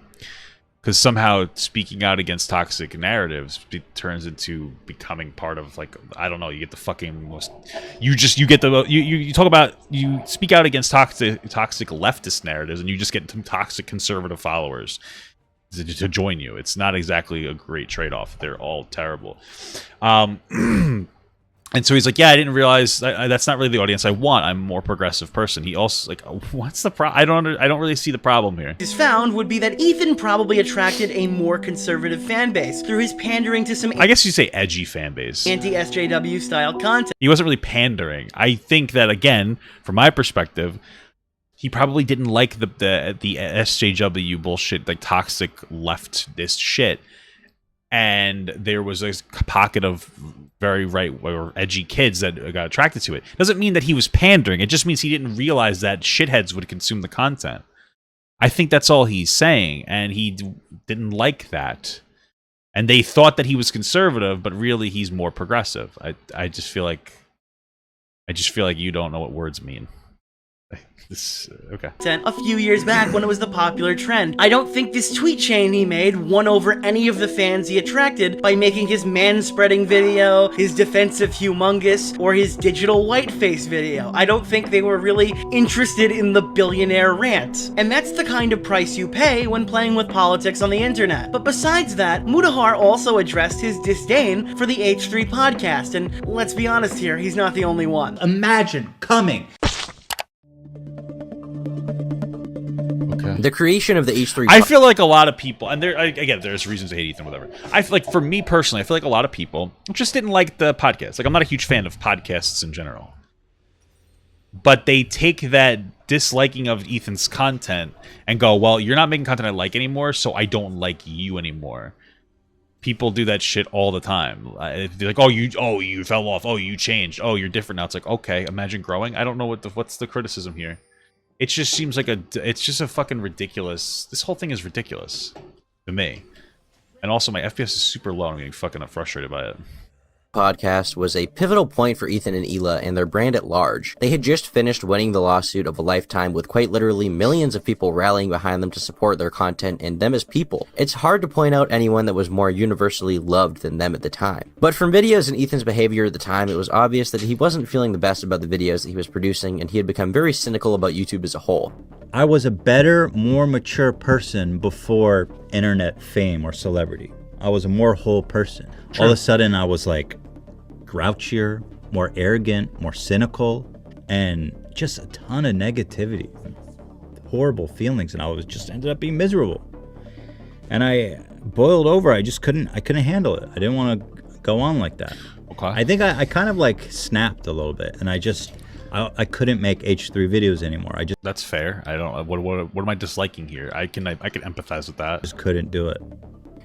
Because somehow speaking out against toxic narratives turns into becoming part of, like, I don't know, you get the fucking most... You talk about... You speak out against toxic leftist narratives, and you just get some toxic conservative followers to join you. It's not exactly a great trade-off. They're all terrible. And And so he's like, yeah, I didn't realize that's not really the audience I want. I'm a more progressive person. He also like, what's the problem? I don't really see the problem here. Is found would be that Ethan probably attracted a more conservative fan base through his pandering to some, I guess you say edgy fan base, anti-SJW style content. He wasn't really pandering. I think that, again, from my perspective, he probably didn't like the SJW bullshit, like toxic leftist shit. And there was a pocket of very right or edgy kids that got attracted to it. Doesn't mean that he was pandering. It just means he didn't realize that shitheads would consume the content. I think that's all he's saying, and he didn't like that. And they thought that he was conservative, but really he's more progressive. I just feel like you don't know what words mean. Okay. A few years back when it was the popular trend. I don't think this tweet chain he made won over any of the fans he attracted by making his man-spreading video, his defensive humongous, or his digital whiteface video. I don't think they were really interested in the billionaire rant. And that's the kind of price you pay when playing with politics on the internet. But besides that, Muda also addressed his disdain for the H3 podcast, and let's be honest here, he's not the only one. Imagine coming. The creation of the H3... I feel like a lot of people, and again, there's reasons to hate Ethan, whatever. I feel like, for me personally, I feel like a lot of people just didn't like the podcast. Like, I'm not a huge fan of podcasts in general. But they take that disliking of Ethan's content and go, well, you're not making content I like anymore, so I don't like you anymore. People do that shit all the time. They're like, oh, you fell off. Oh, you changed. Oh, you're different now. It's like, okay, imagine growing. I don't know what's the criticism here. It just seems like it's just a fucking ridiculous. This whole thing is ridiculous to me. And also, my FPS is super low. I'm getting fucking frustrated by it. Podcast was a pivotal point for Ethan and Hila and their brand at large. They had just finished winning the lawsuit of a lifetime with quite literally millions of people rallying behind them to support their content and them as people. It's hard to point out anyone that was more universally loved than them at the time. But from videos and Ethan's behavior at the time, it was obvious that he wasn't feeling the best about the videos that he was producing, and he had become very cynical about YouTube as a whole. I was a better, more mature person before internet fame or celebrity. I was a more whole person. Sure. All of a sudden, I was like grouchier, more arrogant, more cynical, and just a ton of negativity, horrible feelings, and I was just ended up being miserable. And I boiled over. I couldn't handle it. I didn't want to go on like that. Okay. I think I kind of like snapped a little bit, and I couldn't make H3 videos anymore. That's fair. I don't. What am I disliking here? I can empathize with that. Just couldn't do it.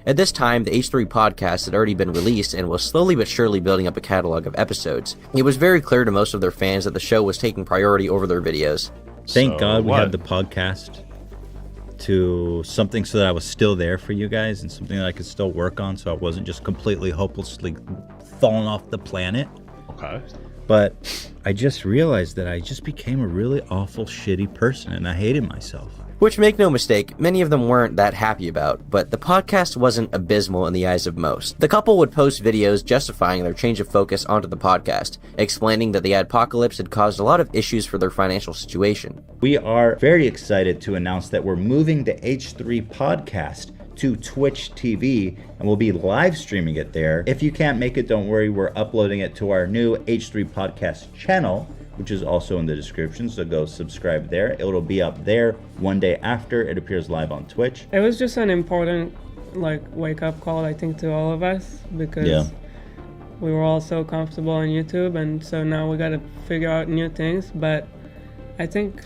At this time, the H3 podcast had already been released and was slowly but surely building up a catalog of episodes. It was very clear to most of their fans that the show was taking priority over their videos. Thank God we had the podcast to something so that I was still there for you guys and something that I could still work on, so I wasn't just completely hopelessly falling off the planet. Okay. But I just realized that I just became a really awful, shitty person, and I hated myself. Which, make no mistake, many of them weren't that happy about, but the podcast wasn't abysmal in the eyes of most. The couple would post videos justifying their change of focus onto the podcast, explaining that the adpocalypse had caused a lot of issues for their financial situation. We are very excited to announce that we're moving the H3 podcast to Twitch TV, and we'll be live streaming it there. If you can't make it, don't worry, we're uploading it to our new H3 podcast channel, which is also in the description, so go subscribe there. It'll be up there one day after it appears live on Twitch. It was just an important wake-up call, I think, to all of us, because we were all so comfortable on YouTube, and so now we got to figure out new things. But I think,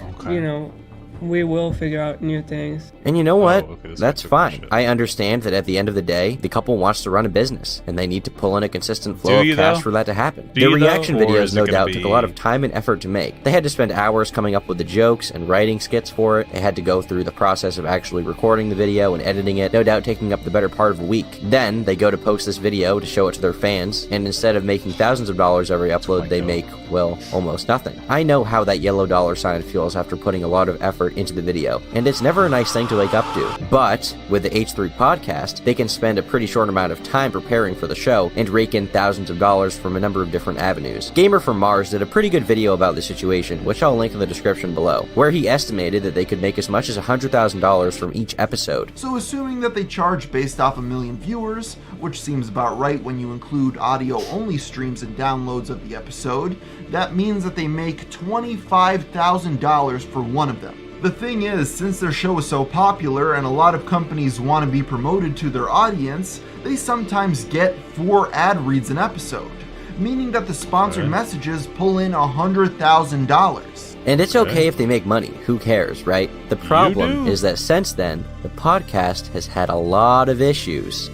we will figure out new things. And you know what? That's fine. I understand that at the end of the day, the couple wants to run a business, and they need to pull in a consistent flow of cash for that to happen. Their reaction videos, no doubt, took a lot of time and effort to make. They had to spend hours coming up with the jokes and writing skits for it. They had to go through the process of actually recording the video and editing it, no doubt taking up the better part of a week. Then, they go to post this video to show it to their fans, and instead of making thousands of dollars every upload, they make, well, almost nothing. I know how that yellow dollar sign feels after putting a lot of effort into the video, and it's never a nice thing to wake up to. But with the H3 podcast, they can spend a pretty short amount of time preparing for the show and rake in thousands of dollars from a number of different avenues. Gamer from Mars did a pretty good video about the situation, which I'll link in the description below, where he estimated that they could make as much as $100,000 from each episode. So assuming that they charge based off 1 million viewers, which seems about right when you include audio-only streams and downloads of the episode. That means that they make $25,000 for one of them. The thing is, since their show is so popular and a lot of companies want to be promoted to their audience, they sometimes get 4 ad reads an episode, meaning that the sponsored messages pull in $100,000. And it's okay if they make money, who cares, right? The problem is that since then, the podcast has had a lot of issues.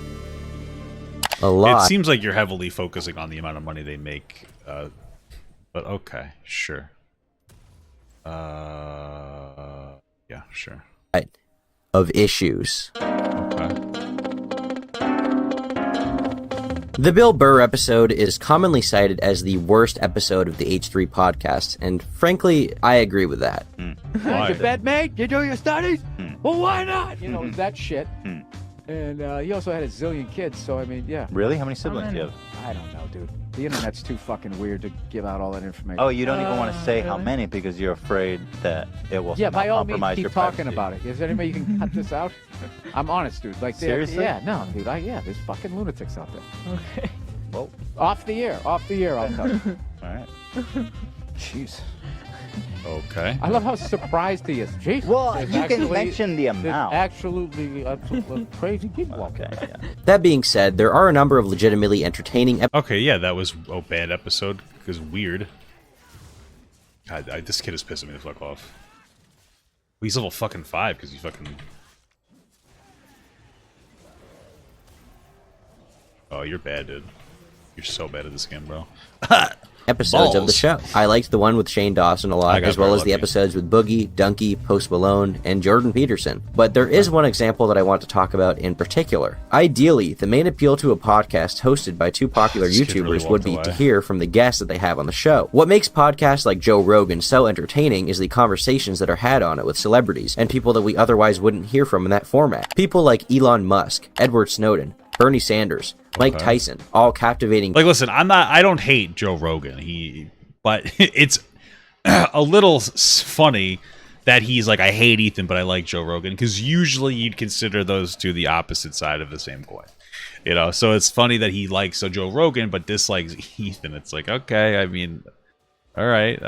A lot. It seems like you're heavily focusing on the amount of money they make, but okay, sure. Yeah, sure. Right. Of issues. Okay. The Bill Burr episode is commonly cited as the worst episode of the H3 podcast, and frankly, I agree with that. Why? Your bed mate? You do your studies? Well, why not? You know, that shit. And he also had a zillion kids, so I mean, yeah. Really? How many siblings do you have? I don't know, dude. The internet's too fucking weird to give out all that information. Oh, you don't even want to say how many because you're afraid that it will by all means, compromise keep your talking privacy. about it. Is there any way you can cut this out? I'm honest, dude. Like, seriously? Yeah, no, dude. There's fucking lunatics out there. Okay. Well, off the air, I'll tell you. All right. Jeez. Okay. I love how surprised he is. Jeez. Well, you can mention the amount. Absolutely crazy people. Okay. Yeah. That being said, there are a number of legitimately entertaining Okay, yeah, that was a bad episode, because weird. God, this kid is pissing me the fuck off. He's level fucking 5, because he fucking... Oh, you're bad, dude. You're so bad at this game, bro. episodes of the show. I liked the one with Shane Dawson a lot, as well as the episodes with Boogie, Dunkey, Post Malone, and Jordan Peterson. But there is one example that I want to talk about in particular. Ideally, the main appeal to a podcast hosted by two popular YouTubers would be to hear from the guests that they have on the show. What makes podcasts like Joe Rogan so entertaining is the conversations that are had on it with celebrities and people that we otherwise wouldn't hear from in that format. People like Elon Musk, Edward Snowden, Bernie Sanders, Mike Tyson, all captivating. Like, listen, I don't hate Joe Rogan. But it's a little funny that he's like, I hate Ethan, but I like Joe Rogan, because usually you'd consider those two the opposite side of the same coin. You know, so it's funny that he likes Joe Rogan but dislikes Ethan. It's like, okay, I mean, all right,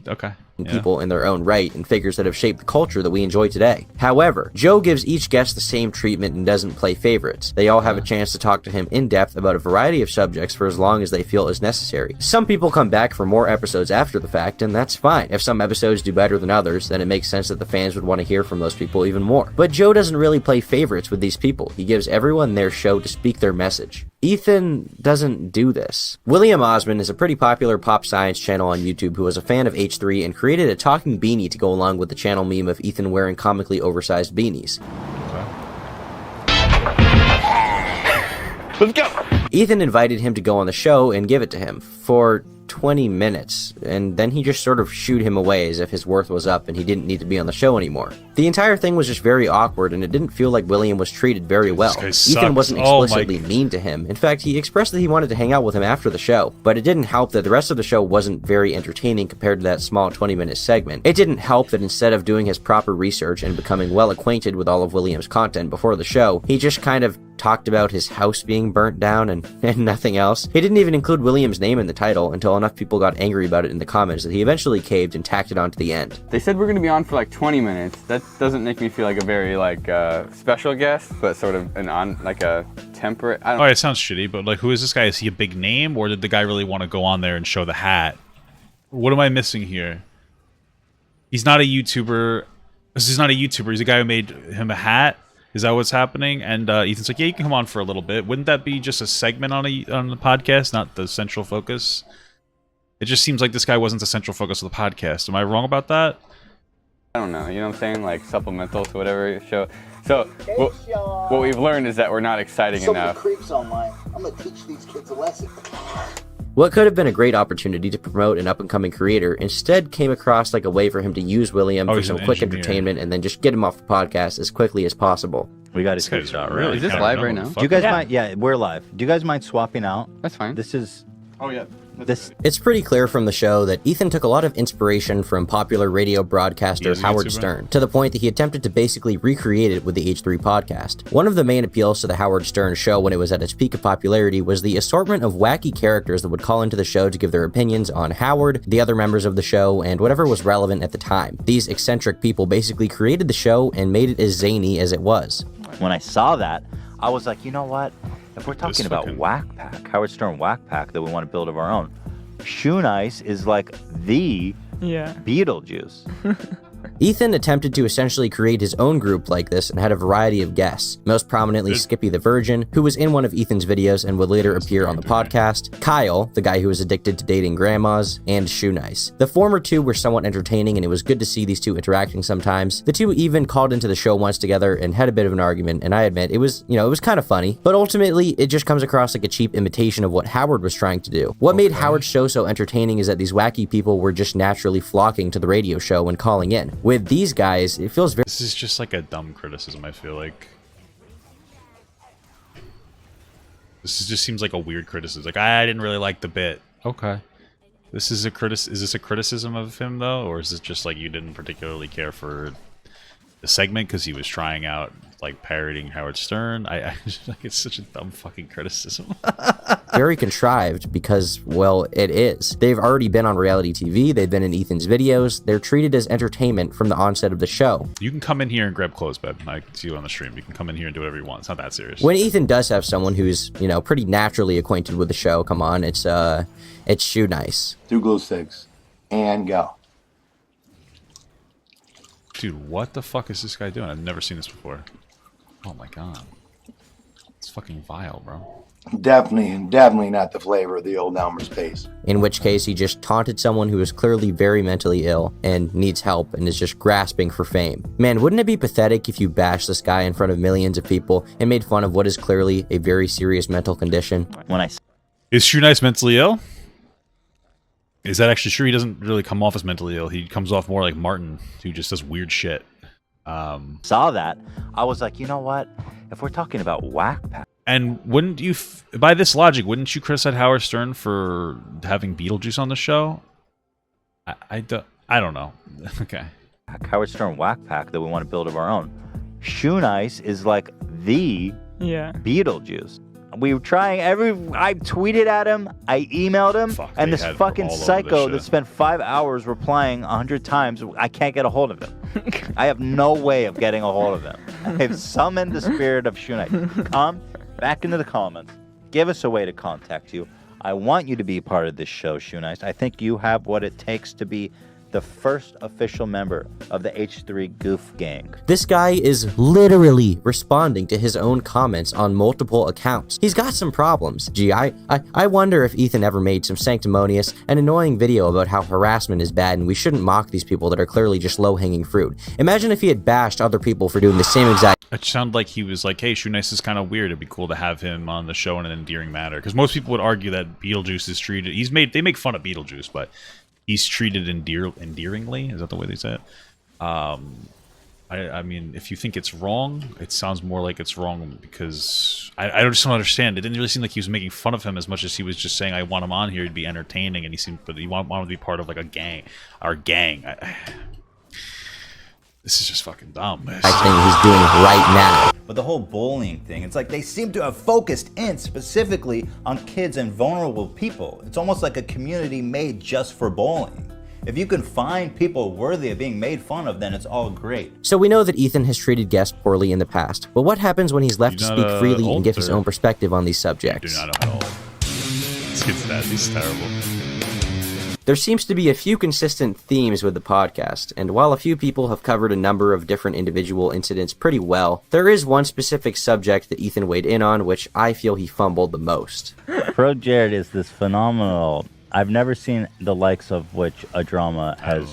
okay. People in their own right and figures that have shaped the culture that we enjoy today. However, Joe gives each guest the same treatment and doesn't play favorites. They all have a chance to talk to him in depth about a variety of subjects for as long as they feel is necessary. Some people come back for more episodes after the fact, and that's fine. If some episodes do better than others, then it makes sense that the fans would want to hear from those people even more. But Joe doesn't really play favorites with these people. He gives everyone their show to speak their message. Ethan doesn't do this. William Osman is a pretty popular pop science channel on YouTube who was a fan of H3 and created a talking beanie to go along with the channel meme of Ethan wearing comically oversized beanies. Let's go! Ethan invited him to go on the show and give it to him for 20 minutes, and then he just sort of shooed him away as if his worth was up and he didn't need to be on the show anymore. The entire thing was just very awkward, and it didn't feel like William was treated very well. Ethan wasn't explicitly mean to him. In fact, he expressed that he wanted to hang out with him after the show, but it didn't help that the rest of the show wasn't very entertaining compared to that small 20-minute segment. It didn't help that instead of doing his proper research and becoming well acquainted with all of William's content before the show, he just kind of talked about his house being burnt down and nothing else. He didn't even include William's name in the title until enough people got angry about it in the comments that he eventually caved and tacked it on to the end. They said we're going to be on for like 20 minutes. That doesn't make me feel like a very special guest, but sort of a temperate. I don't. Oh, it sounds shitty, but like, who is this guy? Is he a big name, or did the guy really want to go on there and show the hat? What am I missing here? He's not a YouTuber. He's not a YouTuber. He's a guy who made him a hat. Is that what's happening? And Ethan's like, yeah, you can come on for a little bit. Wouldn't that be just a segment on the podcast, not the central focus? It just seems like this guy wasn't the central focus of the podcast. Am I wrong about that? I don't know. You know what I'm saying? Like supplemental to whatever show. So what we've learned is that we're not exciting enough. Creeps online. I'm gonna teach these kids a lesson. What could have been a great opportunity to promote an up-and-coming creator instead came across like a way for him to use William for some quick entertainment and then just get him off the podcast as quickly as possible. We got his shot, really? Is this live right now? Do you guys mind? Yeah, we're live. Do you guys mind swapping out? That's fine. This is. Oh yeah. It's pretty clear from the show that Ethan took a lot of inspiration from popular radio broadcaster Howard Stern, to the point that he attempted to basically recreate it with the H3 podcast. One of the main appeals to the Howard Stern show when it was at its peak of popularity was the assortment of wacky characters that would call into the show to give their opinions on Howard, the other members of the show, and whatever was relevant at the time. These eccentric people basically created the show and made it as zany as it was. When I saw that, I was like, you know what? If we're talking about Whack Pack, Howard Stern Whack Pack that we want to build of our own, Shoe Nice is like the Beetlejuice. Ethan attempted to essentially create his own group like this and had a variety of guests, most prominently Skippy the Virgin, who was in one of Ethan's videos and would later appear on the podcast, Kyle, the guy who was addicted to dating grandmas, and Shoe Nice. The former two were somewhat entertaining, and it was good to see these two interacting sometimes. The two even called into the show once together and had a bit of an argument, and I admit, it was kind of funny, but ultimately, it just comes across like a cheap imitation of what Howard was trying to do. What made Howard's show so entertaining is that these wacky people were just naturally flocking to the radio show and calling in. With these guys, it feels very... This is just like a dumb criticism, I feel like. Just seems like a weird criticism. Like, I didn't really like the bit. Okay. Is this a criticism of him, though? Or is it just like you didn't particularly care for the segment because he was trying out, like, parodying Howard Stern? I just, like, it's such a dumb fucking criticism. Very contrived because, well, it is. They've already been on reality TV, they've been in Ethan's videos, they're treated as entertainment from the onset of the show. You can come in here and grab clothes, babe. I see you on the stream. You can come in here and do whatever you want. It's not that serious. When Ethan does have someone who's, pretty naturally acquainted with the show, come on, it's Shoe Nice. 2 glue sticks. And go. Dude, what the fuck is this guy doing? I've never seen this before. Oh my god. It's fucking vile, bro. Definitely not the flavor of the old Elmer's paste. In which case, he just taunted someone who is clearly very mentally ill and needs help and is just grasping for fame. Man, wouldn't it be pathetic if you bashed this guy in front of millions of people and made fun of what is clearly a very serious mental condition? Is Shoe Nice mentally ill? Is that actually true? He doesn't really come off as mentally ill. He comes off more like Martin, who just does weird shit. Saw that. I was like, you know what? If we're talking about Whack Pack. And wouldn't you, by this logic, wouldn't you criticize Howard Stern for having Beetlejuice on the show? I don't know. Okay. Howard Stern Whack Pack that we want to build of our own. Shoe Nice is like the Beetlejuice. We were trying I tweeted at him, I emailed him, and this fucking psycho that spent 5 hours replying 100 times, I can't get a hold of him. I have no way of getting a hold of him. I've summoned the spirit of Shoe Nice. Come back into the comments. Give us a way to contact you. I want you to be part of this show, Shoe Nice. I think you have what it takes to be the first official member of the H3 Goof Gang. This guy is literally responding to his own comments on multiple accounts. He's got some problems. Gee, I wonder if Ethan ever made some sanctimonious and annoying video about how harassment is bad and we shouldn't mock these people that are clearly just low-hanging fruit. Imagine if he had bashed other people for doing the same exact... It sounded like he was like, hey, Shoe Nice is kind of weird. It'd be cool to have him on the show in an endearing manner. Because most people would argue that Beetlejuice is treated... They make fun of Beetlejuice, but... he's treated endearingly. Is that the way they say it? I mean, if you think it's wrong, it sounds more like it's wrong because I just don't understand. It didn't really seem like he was making fun of him as much as he was just saying, "I want him on here to be entertaining," and but he wanted to be part of like a gang, our gang. This is just fucking dumb. I think he's doing right now. But the whole bullying thing, it's like they seem to have focused in specifically on kids and vulnerable people. It's almost like a community made just for bullying. If you can find people worthy of being made fun of, then it's all great. So we know that Ethan has treated guests poorly in the past, but what happens when he's left to speak freely and give his own perspective on these subjects? I do not know how old. This kid's that. He's terrible. There seems to be a few consistent themes with the podcast, and while a few people have covered a number of different individual incidents pretty well, there is one specific subject that Ethan weighed in on, which I feel he fumbled the most. Pro Jared is this phenomenal... I've never seen the likes of which a drama has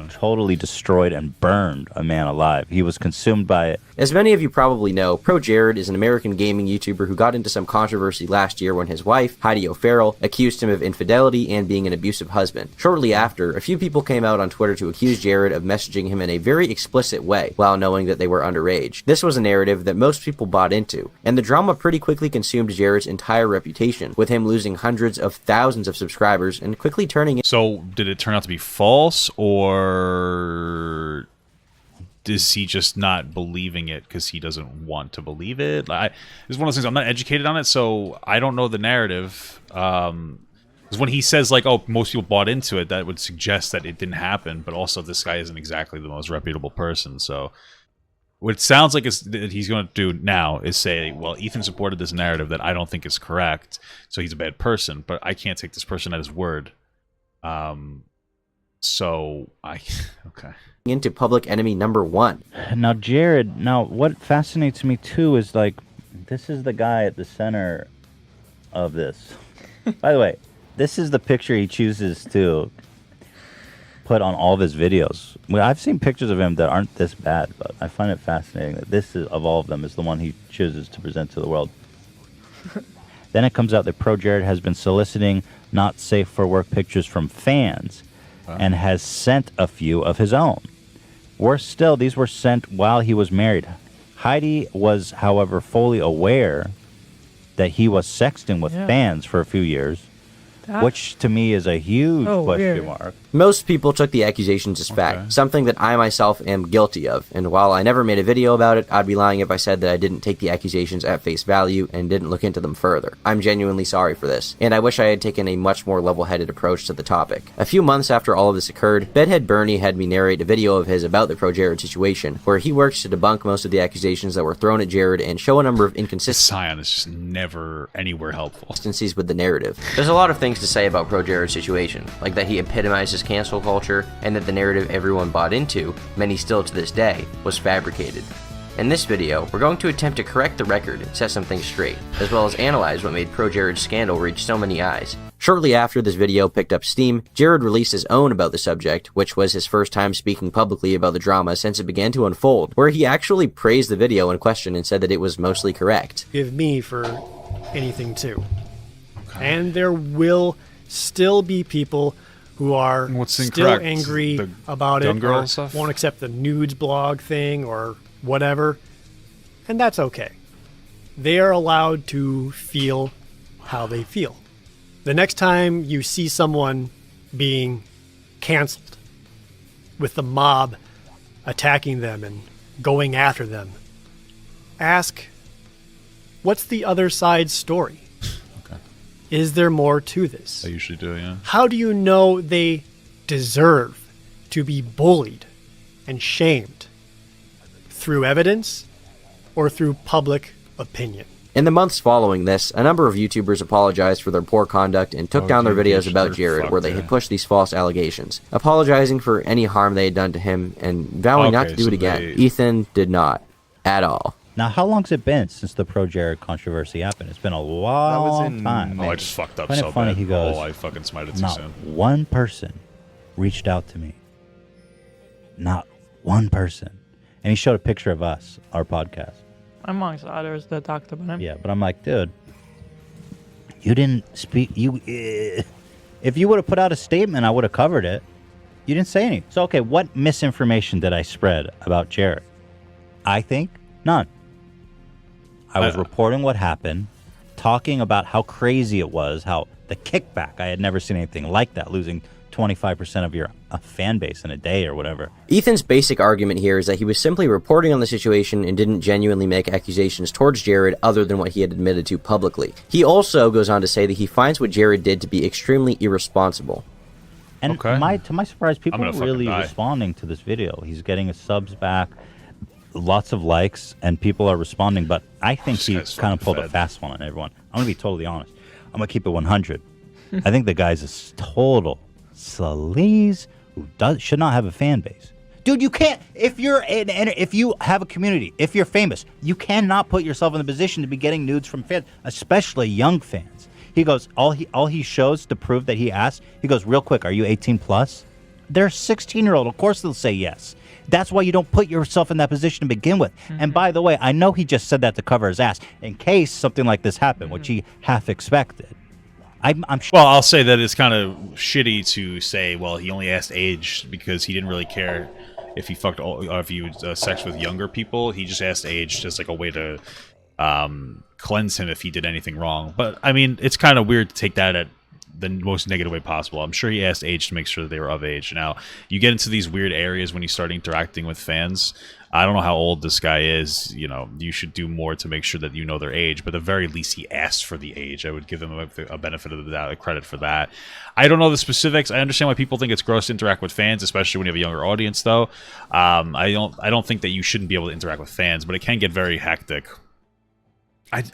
totally destroyed and burned a man alive. He was consumed by it. As many of you probably know, Pro Jared is an American gaming YouTuber who got into some controversy last year when his wife, Heidi O'Farrell, accused him of infidelity and being an abusive husband. Shortly after, a few people came out on Twitter to accuse Jared of messaging him in a very explicit way, while knowing that they were underage. This was a narrative that most people bought into, and the drama pretty quickly consumed Jared's entire reputation, with him losing hundreds of thousands of subscribers subscribers and quickly turning it. So, did it turn out to be false, or is he just not believing it because he doesn't want to believe it? It's one of those things, I'm not educated on it, so I don't know the narrative. Because when he says, like, oh, most people bought into it, that would suggest that it didn't happen, but also this guy isn't exactly the most reputable person, so... What it sounds like that he's going to do now is say, well, Ethan supported this narrative that I don't think is correct, so he's a bad person, but I can't take this person at his word. Okay. Into public enemy number 1. Now, Jared, what fascinates me too is, like, this is the guy at the center of this. By the way, this is the picture he chooses to put on all of his videos. Well, I've seen pictures of him that aren't this bad, but I find it fascinating that this is, of all of them, is the one he chooses to present to the world. Then it comes out that Pro Jared has been soliciting not safe for work pictures from fans and has sent a few of his own. Worse still, these were sent while he was married. Heidi was, however, fully aware that he was sexting with fans for a few years, which to me is a huge question mark. Most people took the accusations as fact, something that I myself am guilty of, and while I never made a video about it, I'd be lying if I said that I didn't take the accusations at face value and didn't look into them further. I'm genuinely sorry for this, and I wish I had taken a much more level-headed approach to the topic. A few months after all of this occurred, Bedhead Bernie had me narrate a video of his about the Pro Jared situation, where he works to debunk most of the accusations that were thrown at Jared and show a number of inconsistencies. Scion is just never anywhere helpful. With the narrative. There's a lot of things to say about Pro Jared's situation, like that he epitomizes cancel culture, and that the narrative everyone bought into, many still to this day, was fabricated. In this video, we're going to attempt to correct the record and set some things straight, as well as analyze what made Pro Jared's scandal reach so many eyes. Shortly after this video picked up steam, Jared released his own about the subject, which was his first time speaking publicly about the drama since it began to unfold, where he actually praised the video in question and said that it was mostly correct. Give me for anything too. And there will still be people who are still angry about it, or won't accept the nudes blog thing or whatever, and that's okay. They are allowed to feel how they feel. The next time you see someone being canceled with the mob attacking them and going after them, ask, what's the other side's story? Is there more to this? I usually do, yeah. How do you know they deserve to be bullied and shamed? Through evidence or through public opinion? In the months following this, a number of YouTubers apologized for their poor conduct and took down their videos about Jared where they had pushed these false allegations, apologizing for any harm they had done to him and vowing not to do it again. Ethan did not. At all. Now, how long's it been since the Pro Jared controversy happened? It's been a long time. Oh, I just fucked up so funny, bad. He goes, I fucking smited too not soon. One person reached out to me. Not one person. And he showed a picture of us, our podcast. Amongst others that talked about him. Yeah, but I'm like, dude, you didn't speak. If you would have put out a statement, I would have covered it. You didn't say anything. So, okay, what misinformation did I spread about Jared? I think none. I was reporting what happened, talking about how crazy it was, how the kickback, I had never seen anything like that, losing 25% of your fan base in a day or whatever. Ethan's basic argument here is that he was simply reporting on the situation and didn't genuinely make accusations towards Jared other than what he had admitted to publicly. He also goes on to say that he finds what Jared did to be extremely irresponsible. And to my surprise, people are really responding to this video. He's getting his subs back, lots of likes, and people are responding, but I think he kind of pulled a fast one on everyone. I'm going to be totally honest. I'm going to keep it 100. I think the guy's a total sleaze who should not have a fan base. Dude, you can't, if you have a community, if you're famous, you cannot put yourself in the position to be getting nudes from fans, especially young fans. He goes, all he shows to prove that he asked, he goes, real quick, are you 18 plus? They're 16-year-old. Of course they'll say yes. That's why you don't put yourself in that position to begin with. And by the way, I know he just said that to cover his ass in case something like this happened, which he half expected. I'm well, I'll say that it's kind of shitty to say, well, he only asked age because he didn't really care if he fucked if he was sex with younger people. He just asked age just like a way to cleanse him if he did anything wrong. But I mean, it's kind of weird to take that at the most negative way possible. I'm sure he asked age to make sure that they were of age. Now, you get into these weird areas when you start interacting with fans. I don't know how old this guy is. You know, you should do more to make sure that you know their age. But at the very least, he asked for the age. I would give him a benefit of the doubt, a credit for that. I don't know the specifics. I understand why people think it's gross to interact with fans, especially when you have a younger audience, though. I don't think that you shouldn't be able to interact with fans, but it can get very hectic.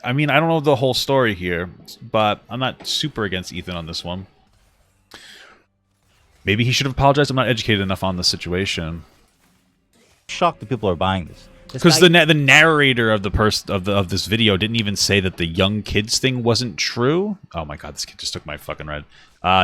I mean, I don't know the whole story here, but I'm not super against Ethan on this one. Maybe he should have apologized. I'm not educated enough on the situation. Shocked that people are buying this. Because the narrator of this video didn't even say that the young kids thing wasn't true. Oh my god, this kid just took my fucking red.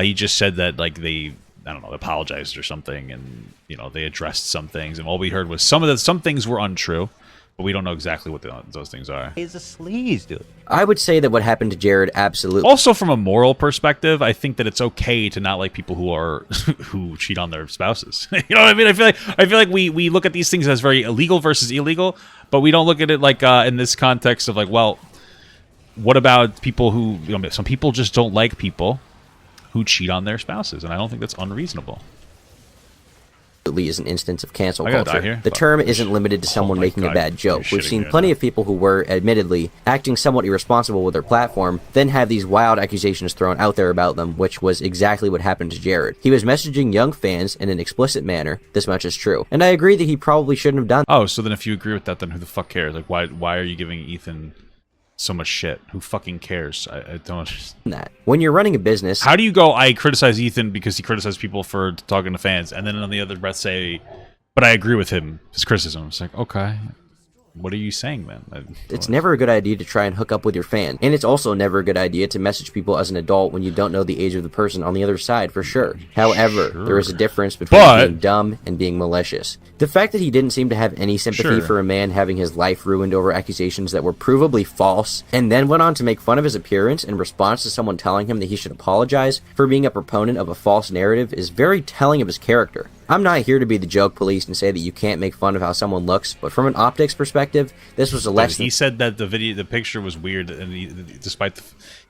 He just said that like they, I don't know, apologized or something, and you know they addressed some things, and all we heard was some things were untrue. But we don't know exactly what those things are. He's a sleaze, dude. I would say that what happened to Jared absolutely. Also, from a moral perspective, I think that it's okay to not like people who cheat on their spouses. You know what I mean? I feel like we look at these things as very illegal versus illegal, but we don't look at it like in this context of like, well, what about people who, you know, some people just don't like people who cheat on their spouses, and I don't think that's unreasonable. Is an instance of cancel culture. The term isn't limited to someone making a bad joke. We've seen plenty of people who were, admittedly, acting somewhat irresponsible with their platform, then have these wild accusations thrown out there about them, which was exactly what happened to Jared. He was messaging young fans in an explicit manner. This much is true. And I agree that he probably shouldn't have done. Oh, so then if you agree with that, then who the fuck cares? Like, why are you giving Ethan so much shit? Who fucking cares? I don't understand that. When you're running a business, how do you go, I criticize Ethan because he criticized people for talking to fans, and then on the other breath say, but I agree with him, his criticism? It's like, okay, what are you saying, man? It's never a good idea to try and hook up with your fan, and it's also never a good idea to message people as an adult when you don't know the age of the person on the other side, for sure. However, there is a difference between being dumb and being malicious. The fact that he didn't seem to have any sympathy for a man having his life ruined over accusations that were provably false, and then went on to make fun of his appearance in response to someone telling him that he should apologize for being a proponent of a false narrative is very telling of his character. I'm not here to be the joke police and say that you can't make fun of how someone looks, but from an optics perspective, this was a lesson. He said that the picture was weird, and he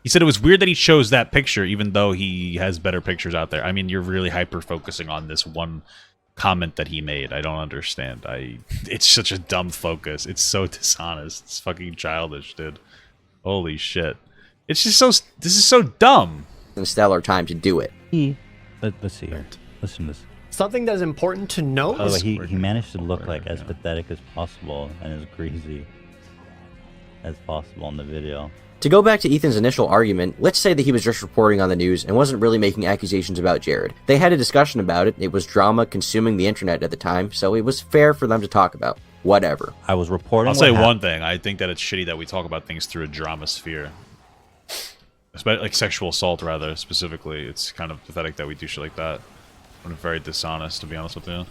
said it was weird that he chose that picture, even though he has better pictures out there. I mean, you're really hyper focusing on this one comment that he made. I don't understand. It's such a dumb focus. It's so dishonest. It's fucking childish, dude. Holy shit. It's just this is so dumb. And stellar time to do it. Let's see here. Listen to this. Something that's important to note. Oh, he managed to look like as pathetic as possible and as greasy as possible in the video. To go back to Ethan's initial argument, let's say that he was just reporting on the news and wasn't really making accusations about Jared. They had a discussion about it. It was drama consuming the internet at the time, so it was fair for them to talk about. Whatever. I was reporting. I'll say one thing. I think that it's shitty that we talk about things through a drama sphere. Especially like sexual assault, rather, specifically. It's kind of pathetic that we do shit like that. I'm very dishonest, to be honest with you.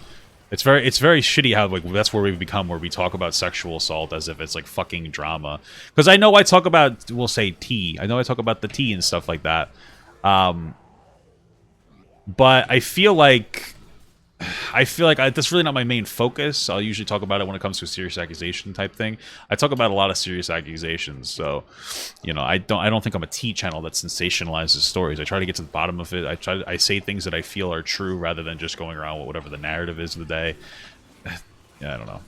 It's very shitty how like that's where we've become, where we talk about sexual assault as if it's like fucking drama. Because I know I talk about, we'll say tea. I know I talk about the tea and stuff like that. But I feel like that's really not my main focus. I'll usually talk about it when it comes to a serious accusation type thing. I talk about a lot of serious accusations, so you know I don't think I'm a tea channel that sensationalizes stories. I try to get to the bottom of it. I say things that I feel are true rather than just going around with whatever the narrative is of the day. Yeah, I don't know.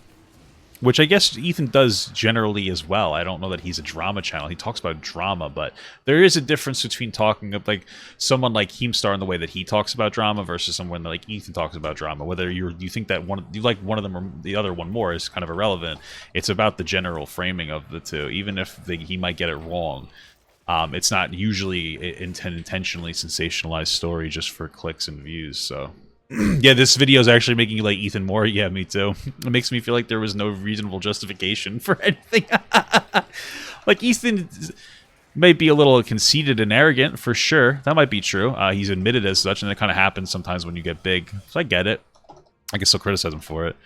Which I guess Ethan does generally as well. I don't know that he's a drama channel. He talks about drama, but there is a difference between talking of like someone like Keemstar in the way that he talks about drama versus someone like Ethan talks about drama. Whether you think that you like one of them or the other one more is kind of irrelevant. It's about the general framing of the two. Even if he might get it wrong, it's not usually an intentionally sensationalized story just for clicks and views. So. Yeah, this video is actually making you like Ethan more. Yeah, me too. It makes me feel like there was no reasonable justification for anything. Like Ethan may be a little conceited and arrogant, for sure. That might be true. He's admitted as such, and it kind of happens sometimes when you get big. So I get it. I can still criticize him for it,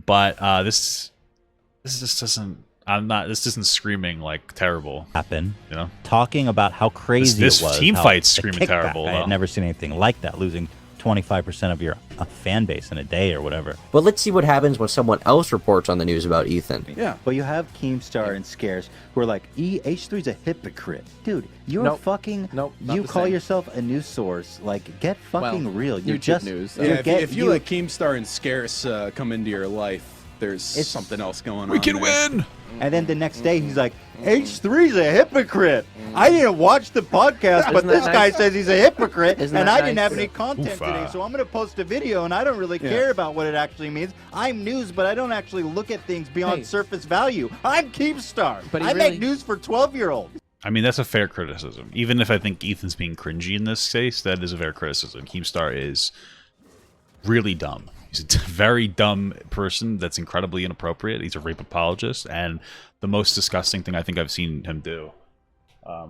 but this just doesn't. This isn't screaming like terrible. You know, talking about how crazy this it was. team fight's screaming terrible. I had never seen anything like that. Losing 25% of your fan base in a day or whatever. But let's see what happens when someone else reports on the news about Ethan. Yeah. But you have Keemstar and Scarce who are like, H3's a hypocrite. Dude, you're fucking... you call yourself a news source. Like, get fucking real. You're YouTube just... news. you're If you let Keemstar and Scarce come into your life, there's something else going on. We can win! And then the next day, he's like, H3's a hypocrite. I didn't watch the podcast, but this guy says he's a hypocrite, and I didn't have any content today, so I'm going to post a video, and I don't really care about what it actually means. I'm news, but I don't actually look at things beyond surface value. I'm Keemstar. But I make news for 12-year-olds. I mean, that's a fair criticism. Even if I think Ethan's being cringy in this case, that is a fair criticism. Keemstar is really dumb. He's a very dumb person that's incredibly inappropriate. He's a rape apologist, and the most disgusting thing I think I've seen him do,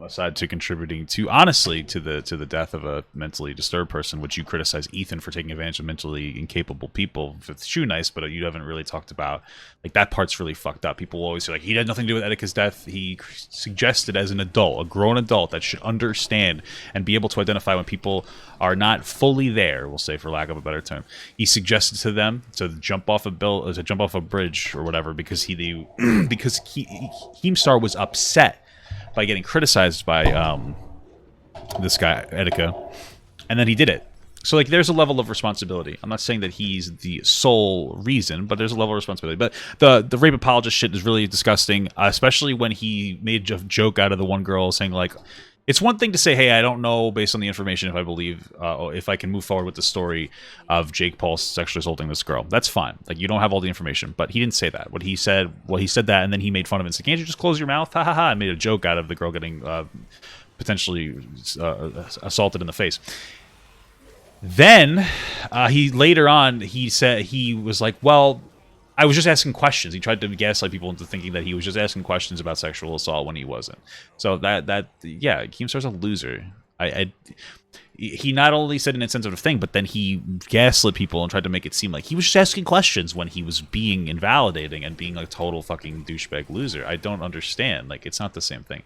aside to contributing to, honestly, to the death of a mentally disturbed person, which you criticize Ethan for taking advantage of mentally incapable people with shoe nice, but you haven't really talked about, like, that part's really fucked up. People always say, like, he had nothing to do with Etika's death. He suggested as an adult, a grown adult that should understand and be able to identify when people are not fully there, we'll say, for lack of a better term. He suggested to them to jump off a bridge or whatever because Keemstar was upset by getting criticized by this guy, Etika, and then he did it. So, like, there's a level of responsibility. I'm not saying that he's the sole reason, but there's a level of responsibility. But the rape apologist shit is really disgusting, especially when he made a joke out of the one girl saying, like, it's one thing to say, hey, I don't know based on the information if I believe, if I can move forward with the story of Jake Paul sexually assaulting this girl. That's fine. Like, you don't have all the information. But he didn't say that. What he said, he said that, and then he made fun of it and said, can't you just close your mouth? Ha ha ha. And made a joke out of the girl getting potentially assaulted in the face. Then, later on, he said, he was like, well, I was just asking questions. He tried to gaslight people into thinking that he was just asking questions about sexual assault when he wasn't. So yeah, Keemstar's a loser. He not only said an insensitive thing, but then he gaslit people and tried to make it seem like he was just asking questions when he was being invalidating and being a total fucking douchebag loser. I don't understand. Like, it's not the same thing.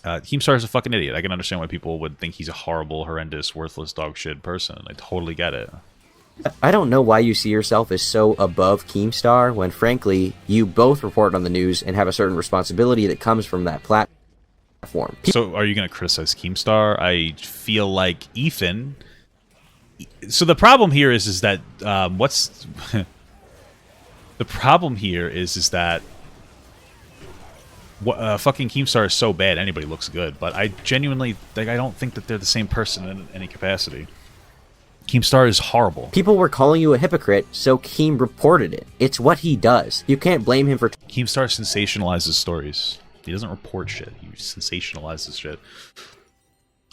Keemstar is a fucking idiot. I can understand why people would think he's a horrible, horrendous, worthless dog shit person. I totally get it. I don't know why you see yourself as so above Keemstar when, frankly, you both report on the news and have a certain responsibility that comes from that platform. So are you going to criticize Keemstar? I feel like Ethan... So the problem here is that... the problem here is that... fucking Keemstar is so bad, anybody looks good. But I genuinely... I don't think that they're the same person in any capacity. Keemstar is horrible. People were calling you a hypocrite, so Keem reported it. It's what he does. You can't blame him for... Keemstar sensationalizes stories. He doesn't report shit. He sensationalizes shit.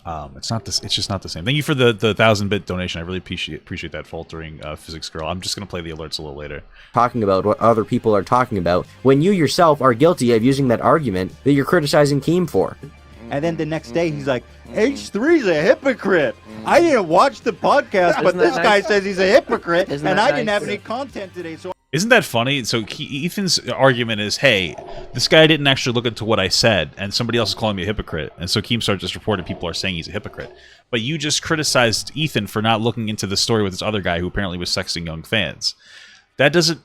It's just not the same. Thank you for the 1,000-bit donation. I really appreciate that, faltering physics girl. I'm just gonna play the alerts a little later. Talking about what other people are talking about when you yourself are guilty of using that argument that you're criticizing Keem for. And then the next day, he's like, H3's a hypocrite. I didn't watch the podcast, but this guy says he's a hypocrite, and I didn't have any content today. So isn't that funny? So Ethan's argument is, hey, this guy didn't actually look into what I said, and somebody else is calling me a hypocrite. And so Keemstar just reported people are saying he's a hypocrite. But you just criticized Ethan for not looking into the story with this other guy who apparently was sexting young fans. That doesn't...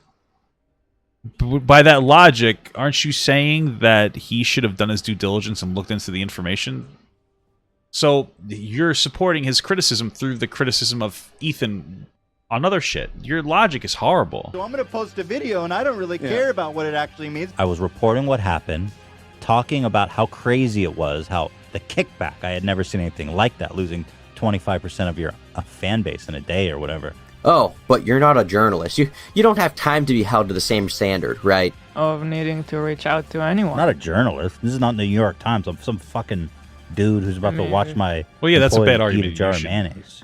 By that logic, aren't you saying that he should have done his due diligence and looked into the information? So you're supporting his criticism through the criticism of Ethan on other shit. Your logic is horrible. So I'm going to post a video, and I don't really care about what it actually means. I was reporting what happened, talking about how crazy it was, how the kickback, I had never seen anything like that, losing 25% of your fan base in a day or whatever. Oh, but you're not a journalist. You don't have time to be held to the same standard, right? Of needing to reach out to anyone. I'm not a journalist. This is not the New York Times. I'm some fucking dude who's about to watch my... Well, yeah, that's a bad argument. Eat a jar of mayonnaise.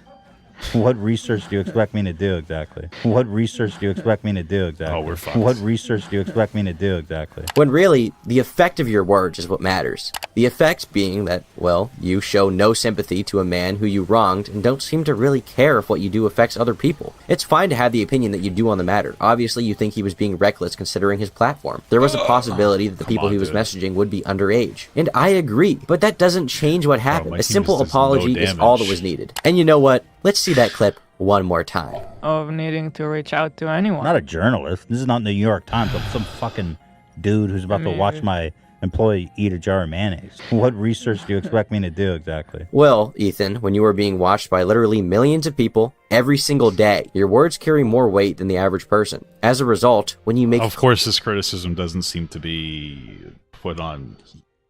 What research do you expect me to do exactly? What research do you expect me to do exactly? Oh, we're fucked. What research do you expect me to do exactly? When really, the effect of your words is what matters. The effect being that, well, you show no sympathy to a man who you wronged and don't seem to really care if what you do affects other people. It's fine to have the opinion that you do on the matter. Obviously, you think he was being reckless considering his platform. There was a possibility that the people he was messaging would be underage. And I agree, but that doesn't change what happened. A simple apology is all that was needed. And you know what? Let's see that clip one more time. Of needing to reach out to anyone. Not a journalist. This is not the New York Times. I'm some fucking dude who's about to watch my employee eat a jar of mayonnaise. What research do you expect me to do exactly? Well, Ethan, when you are being watched by literally millions of people every single day, your words carry more weight than the average person. As a result, when you make... Of course, this criticism doesn't seem to be put on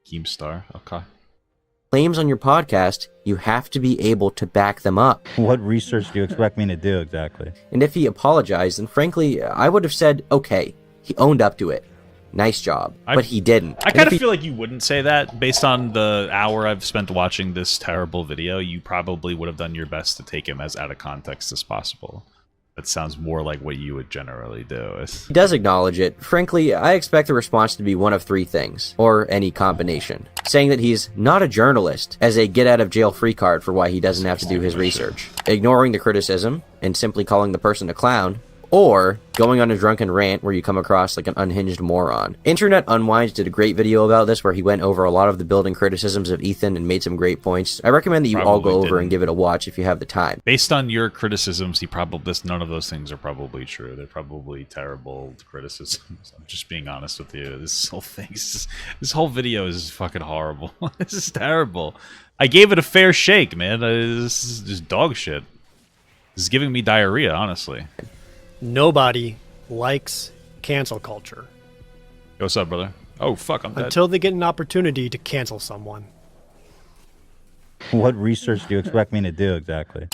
Keemstar. Okay. Claims on your podcast, you have to be able to back them up. What research do you expect me to do exactly? And if he apologized, then frankly, I would have said, okay, he owned up to it. Nice job. But he didn't. I kind of feel like you wouldn't say that. Based on the hour I've spent watching this terrible video, you probably would have done your best to take him as out of context as possible. That sounds more like what you would generally do. He does acknowledge it. Frankly, I expect the response to be one of three things, or any combination. Saying that he's not a journalist, as a get-out-of-jail-free card for why he doesn't have to do his research. Ignoring the criticism, and simply calling the person a clown, or going on a drunken rant where you come across like an unhinged moron. Internet Unwinds did a great video about this where he went over a lot of the building criticisms of Ethan and made some great points. I recommend that you all go over and give it a watch if you have the time. Based on your criticisms, none of those things are probably true. They're probably terrible criticisms. I'm just being honest with you. This whole video is fucking horrible. This is terrible. I gave it a fair shake, man. This is just dog shit. This is giving me diarrhea, honestly. Nobody likes cancel culture. Yo, what's up, brother? Oh, fuck, I'm dead. Until they get an opportunity to cancel someone. What research do you expect me to do exactly?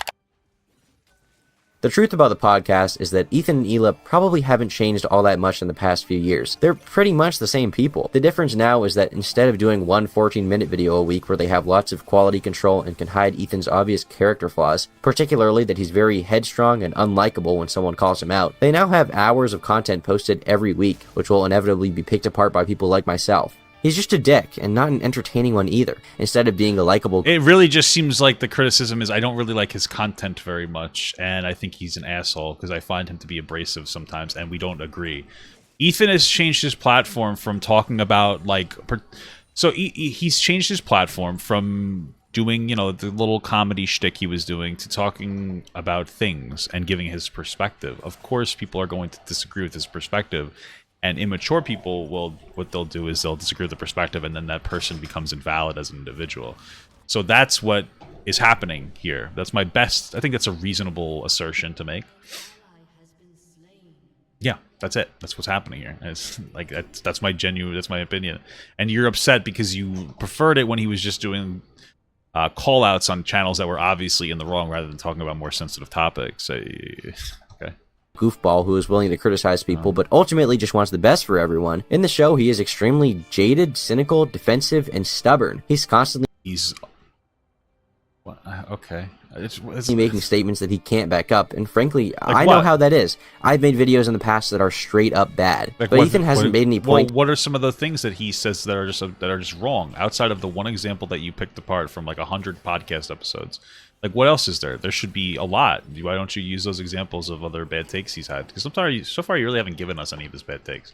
The truth about the podcast is that Ethan and Hila probably haven't changed all that much in the past few years. They're pretty much the same people. The difference now is that instead of doing one 14-minute video a week where they have lots of quality control and can hide Ethan's obvious character flaws, particularly that he's very headstrong and unlikable when someone calls him out, they now have hours of content posted every week, which will inevitably be picked apart by people like myself. He's just a dick, and not an entertaining one either, instead of being a likable... It really just seems like the criticism is I don't really like his content very much, and I think he's an asshole, because I find him to be abrasive sometimes, and we don't agree. Ethan has changed his platform from talking about, like... So he's changed his platform from doing, you know, the little comedy shtick he was doing to talking about things and giving his perspective. Of course, people are going to disagree with his perspective. And immature people what they'll do is they'll disagree with the perspective, and then that person becomes invalid as an individual. So that's what is happening here. That's my best. I think that's a reasonable assertion to make. Yeah, that's it. That's what's happening here. It's like that's my opinion. And you're upset because you preferred it when he was just doing call-outs on channels that were obviously in the wrong, rather than talking about more sensitive topics. Goofball who is willing to criticize people, but ultimately just wants the best for everyone. In the show, he is extremely jaded, cynical, defensive, and stubborn. He's constantly... Okay. It's making statements that he can't back up, and frankly, I know how that is. I've made videos in the past that are straight up bad, but Ethan hasn't made any point... Well, what are some of the things that he says that are just wrong, outside of the one example that you picked apart from like 100 podcast episodes? Like, what else is there? There should be a lot. Why don't you use those examples of other bad takes he's had? Because so far you really haven't given us any of his bad takes.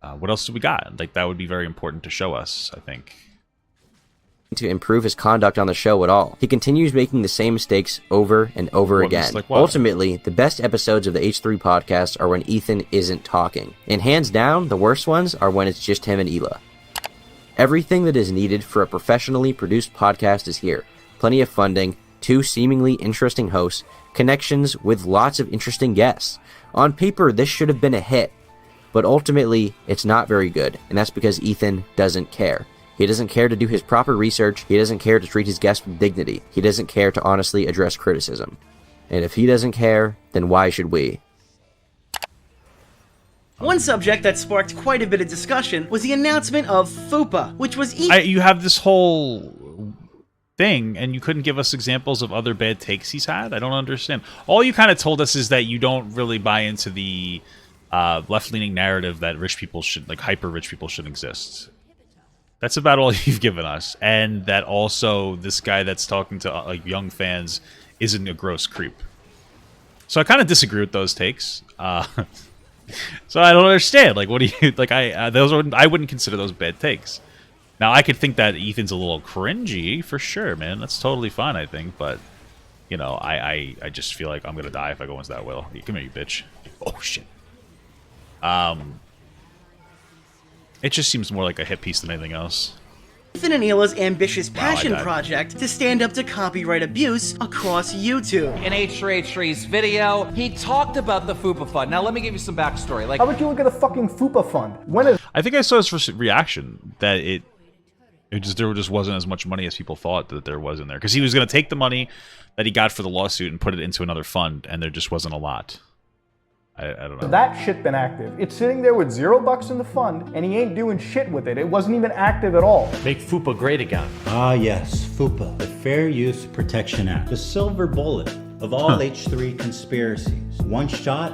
What else do we got? Like, that would be very important to show us, I think. To improve his conduct on the show at all. He continues making the same mistakes over and over again. Like what? Ultimately, the best episodes of the H3 podcast are when Ethan isn't talking. And hands down, the worst ones are when it's just him and Hila. Everything that is needed for a professionally produced podcast is here. Plenty of funding, 2 seemingly interesting hosts, connections with lots of interesting guests. On paper, this should have been a hit, but ultimately, it's not very good, and that's because Ethan doesn't care. He doesn't care to do his proper research, he doesn't care to treat his guests with dignity, he doesn't care to honestly address criticism. And if he doesn't care, then why should we? One subject that sparked quite a bit of discussion was the announcement of FUPA, which was... You have this whole thing, and you couldn't give us examples of other bad takes he's had? I don't understand. All you kind of told us is that you don't really buy into the left-leaning narrative that rich people should, like hyper-rich people should exist. That's about all you've given us. And that also this guy that's talking to like young fans isn't a gross creep. So I kind of disagree with those takes. So I don't understand. Like, what do you like? I wouldn't consider those bad takes. Now I could think that Ethan's a little cringy for sure, man. That's totally fine, I think. But you know, I just feel like I'm gonna die if I go into that well. Come here, you bitch. Oh shit. It just seems more like a hit piece than anything else. Ethan and Hila's ambitious passion project to stand up to copyright abuse across YouTube. In H3H3's video, he talked about the FUPA Fund. Now let me give you some backstory. Like, how about you look at the fucking FUPA Fund? When is? I think I saw his first reaction that there just wasn't as much money as people thought that there was in there, because he was going to take the money that he got for the lawsuit and put it into another fund, and there just wasn't a lot. I don't know. That shit been active. It's sitting there with $0 in the fund, and he ain't doing shit with it. It wasn't even active at all. Make FUPA great again. Ah, yes, FUPA, the Fair Use Protection Act, the silver bullet of all H3 conspiracies. One shot,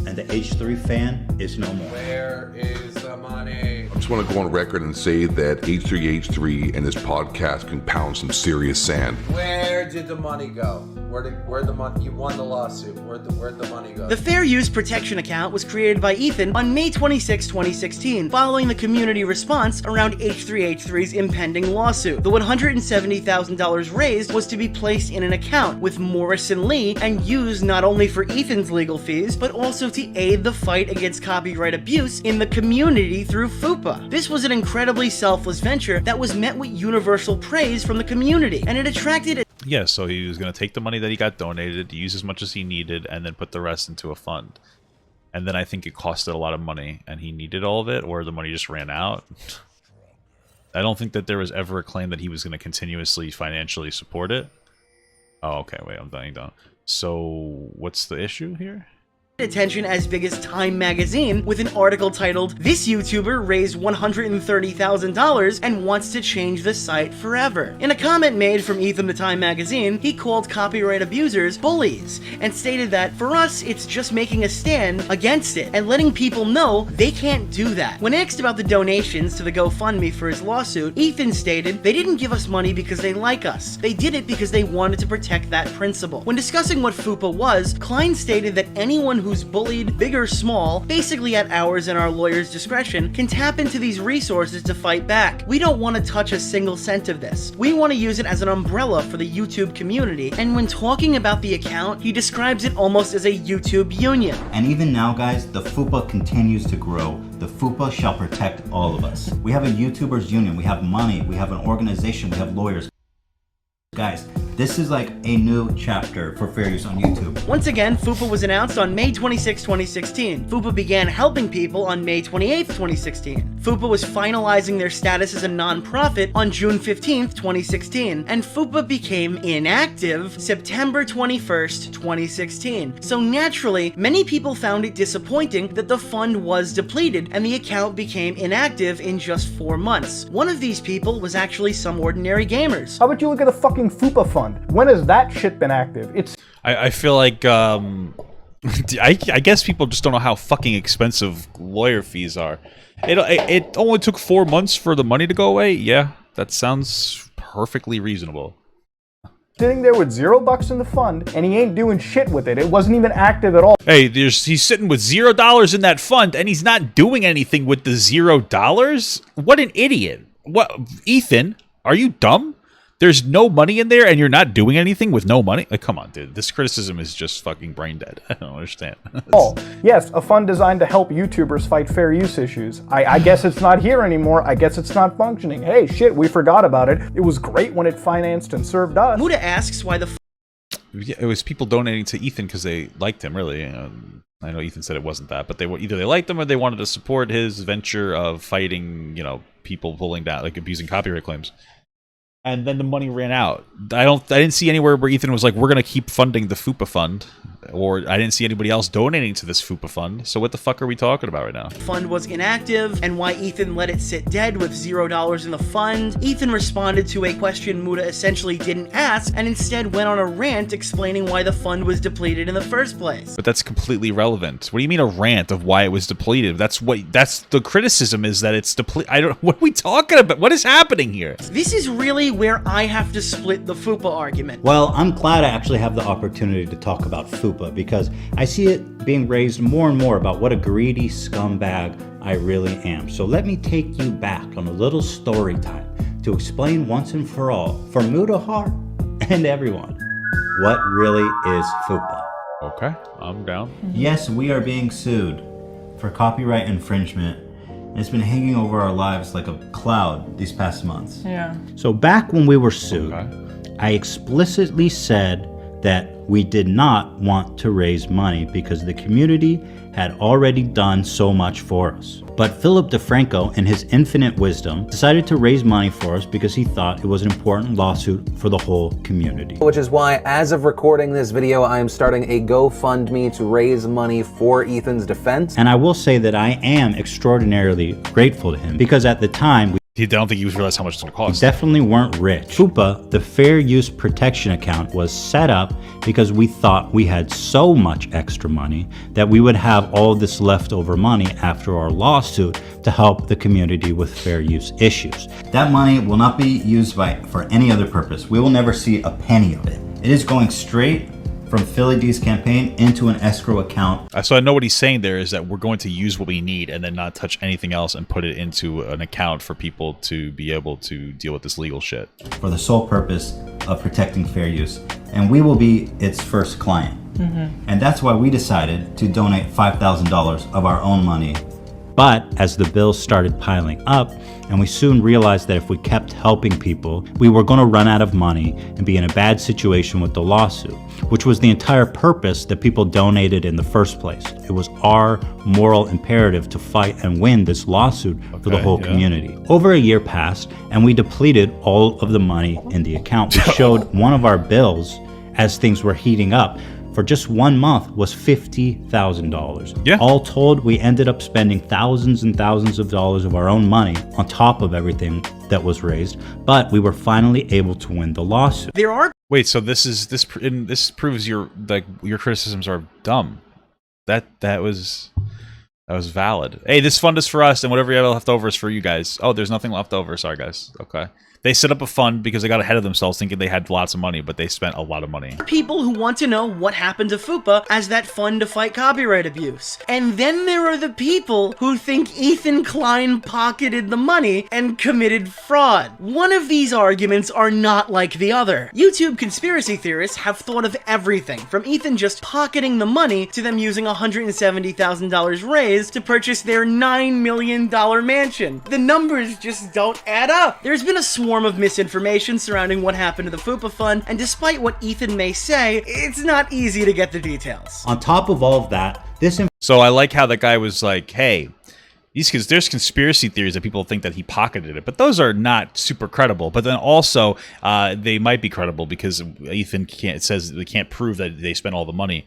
and the H3 fan is no more. Where is the money? I just want to go on record and say that H3H3 and this podcast can pound some serious sand. Where did the money go? Where'd the money? You won the lawsuit. Where'd the money go? The Fair Use Protection account was created by Ethan on May 26, 2016, following the community response around H3H3's impending lawsuit. The $170,000 raised was to be placed in an account with Morrison Lee and used not only for Ethan's legal fees, but also to aid the fight against copyright abuse in the community through FUPA. This was an incredibly selfless venture that was met with universal praise from the community, and it attracted yeah, so he was going to take the money that he got donated, use as much as he needed, and then put the rest into a fund. And then I think it costed a lot of money, and he needed all of it, or the money just ran out. I don't think that there was ever a claim that he was going to continuously financially support it. Oh, okay, wait, I'm done. So, what's the issue here? attention as big as Time magazine with an article titled, "This YouTuber raised $130,000 and wants to change the site forever." In a comment made from Ethan to Time magazine, he called copyright abusers bullies and stated that, "For us, it's just making a stand against it and letting people know they can't do that." When asked about the donations to the GoFundMe for his lawsuit, Ethan stated, "They didn't give us money because they like us. They did it because they wanted to protect that principle." When discussing what FUPA was, Klein stated that anyone who's bullied, big or small, basically at ours and our lawyer's discretion, can tap into these resources to fight back. "We don't want to touch a single cent of this. We want to use it as an umbrella for the YouTube community." And when talking about the account, he describes it almost as a YouTube union. And even now, guys, the FUPA continues to grow. The FUPA shall protect all of us. We have a YouTubers union, we have money, we have an organization, we have lawyers. Guys, this is like a new chapter for fair use on YouTube. Once again, FUPA was announced on May 26, 2016. FUPA began helping people on May 28, 2016. FUPA was finalizing their status as a non-profit on June 15, 2016. And FUPA became inactive September 21st, 2016. So naturally, many people found it disappointing that the fund was depleted and the account became inactive in just 4 months. One of these people was actually some ordinary gamers. How about you look at the fucking FUPA fund? When has that shit been active? I feel like I guess people just don't know how fucking expensive lawyer fees are. It only took 4 months for the money to go away. Yeah, that sounds perfectly reasonable. Sitting there with $0 in the fund, and he ain't doing shit with it. It wasn't even active at all. Hey, he's sitting with $0 in that fund, and he's not doing anything with the $0? What an idiot! What, Ethan? Are you dumb? There's no money in there, and you're not doing anything with no money? Like, come on, dude. This criticism is just fucking brain dead. I don't understand. Oh, yes, a fund designed to help YouTubers fight fair use issues. I guess it's not here anymore. I guess it's not functioning. Hey, shit, we forgot about it. It was great when it financed and served us. Muda asks why the yeah, it was people donating to Ethan because they liked him, really. I know Ethan said it wasn't that, but either they liked him or they wanted to support his venture of fighting, people pulling down, like abusing copyright claims. And then the money ran out. I didn't see anywhere where Ethan was like, we're gonna keep funding the FUPA fund, or I didn't see anybody else donating to this FUPA fund. So what the fuck are we talking about right now? Fund was inactive, and why Ethan let it sit dead with $0 in the fund. Ethan responded to a question Muda essentially didn't ask, and instead went on a rant explaining why the fund was depleted in the first place. But that's completely irrelevant. What do you mean a rant of why it was depleted? That's the criticism is that it's depleted. What are we talking about? What is happening here? This is really where I have to split the FUPA argument. Well, I'm glad I actually have the opportunity to talk about FUPA because I see it being raised more and more about what a greedy scumbag I really am. So let me take you back on a little story time to explain once and for all, for Muda Heart and everyone, what really is FUPA. Okay, I'm down. Yes, we are being sued for copyright infringement. And it's been hanging over our lives like a cloud these past months. Yeah. So back when we were sued, I explicitly said that we did not want to raise money because the community had already done so much for us. But Philip DeFranco, in his infinite wisdom, decided to raise money for us because he thought it was an important lawsuit for the whole community. Which is why, as of recording this video, I am starting a GoFundMe to raise money for Ethan's defense. And I will say that I am extraordinarily grateful to him because at the time, I don't think you realized how much it's going to cost. We definitely weren't rich. FUPA, the Fair Use Protection Account, was set up because we thought we had so much extra money that we would have all this leftover money after our lawsuit to help the community with fair use issues. That money will not be used for any other purpose. We will never see a penny of it. It is going straight from Philly D's campaign into an escrow account. So I know what he's saying there is that we're going to use what we need and then not touch anything else and put it into an account for people to be able to deal with this legal shit. For the sole purpose of protecting fair use. And we will be its first client. And that's why we decided to donate $5,000 of our own money. But as the bills started piling up, and we soon realized that if we kept helping people, we were going to run out of money and be in a bad situation with the lawsuit, which was the entire purpose that people donated in the first place. It was our moral imperative to fight and win this lawsuit for the whole community. Over a year passed, and we depleted all of the money in the account. We showed one of our bills as things were heating up. For just 1 month was $50,000. Yeah. All told, we ended up spending thousands and thousands of dollars of our own money on top of everything that was raised, but we were finally able to win the lawsuit. There are Wait, so this proves your criticisms are dumb. That was valid. Hey, this fund is for us, and whatever you have left over is for you guys. Oh, there's nothing left over. Sorry, guys. Okay. They set up a fund because they got ahead of themselves thinking they had lots of money, but they spent a lot of money. People who want to know what happened to FUPA as that fund to fight copyright abuse. And then there are the people who think Ethan Klein pocketed the money and committed fraud. One of these arguments are not like the other. YouTube conspiracy theorists have thought of everything, from Ethan just pocketing the money to them using $170,000 raised to purchase their $9 million mansion. The numbers just don't add up. There's been a swarm of misinformation surrounding what happened to the FUPA fund, and despite what Ethan may say, it's not easy to get the details. On top of all of that, So I like how that guy was like, hey, there's conspiracy theories that people think that he pocketed it, but those are not super credible. But then also, they might be credible because Ethan says they can't prove that they spent all the money.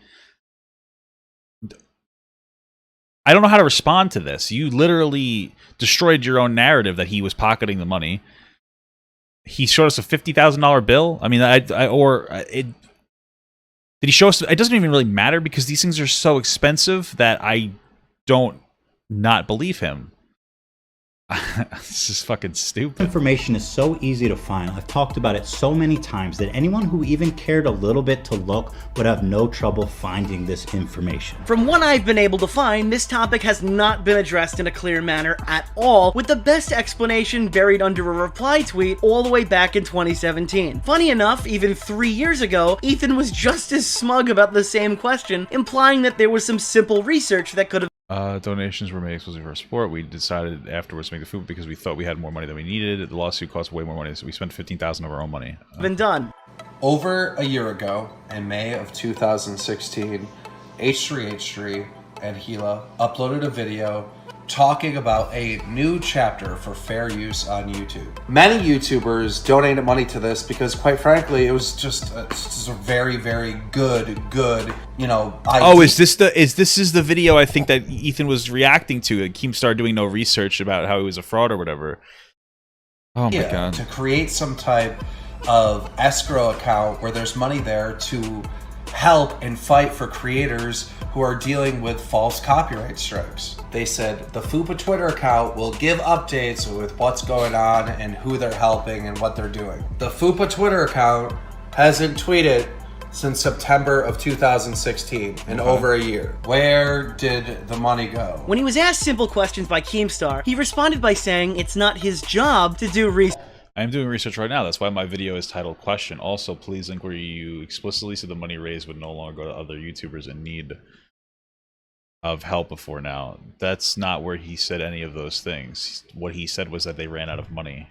I don't know how to respond to this. You literally destroyed your own narrative that he was pocketing the money. He showed us a $50,000 bill. I mean, did he show us? It doesn't even really matter because these things are so expensive that I don't not believe him. This is fucking stupid. Information is so easy to find. I've talked about it so many times that anyone who even cared a little bit to look would have no trouble finding this information. From what I've been able to find, this topic has not been addressed in a clear manner at all, with the best explanation buried under a reply tweet all the way back in 2017. Funny enough, even 3 years ago, Ethan was just as smug about the same question, implying that there was some simple research that could have donations were made exclusively for support. We decided afterwards to make the food because we thought we had more money than we needed. The lawsuit cost way more money, so we spent $15,000 of our own money. been done. Over a year ago, in May of 2016, H3H3 and Gila uploaded a video talking about a new chapter for fair use on YouTube. Many YouTubers donated money to this because, quite frankly, it was just a very, very good, you know, idea. Oh, is this the video I think that Ethan was reacting to? Keemstar doing no research about how he was a fraud or whatever. Oh my god. To create some type of escrow account where there's money there to help and fight for creators who are dealing with false copyright strikes. They said the FUPA Twitter account will give updates with what's going on and who they're helping and what they're doing. The FUPA Twitter account hasn't tweeted since September of 2016, in over a year. Where did the money go? When he was asked simple questions by Keemstar, he responded by saying it's not his job to do research. I am doing research right now. That's why my video is titled Question. Also, please link where you explicitly said the money raised would no longer go to other YouTubers in need of help before now. That's not where he said any of those things. What he said was that they ran out of money.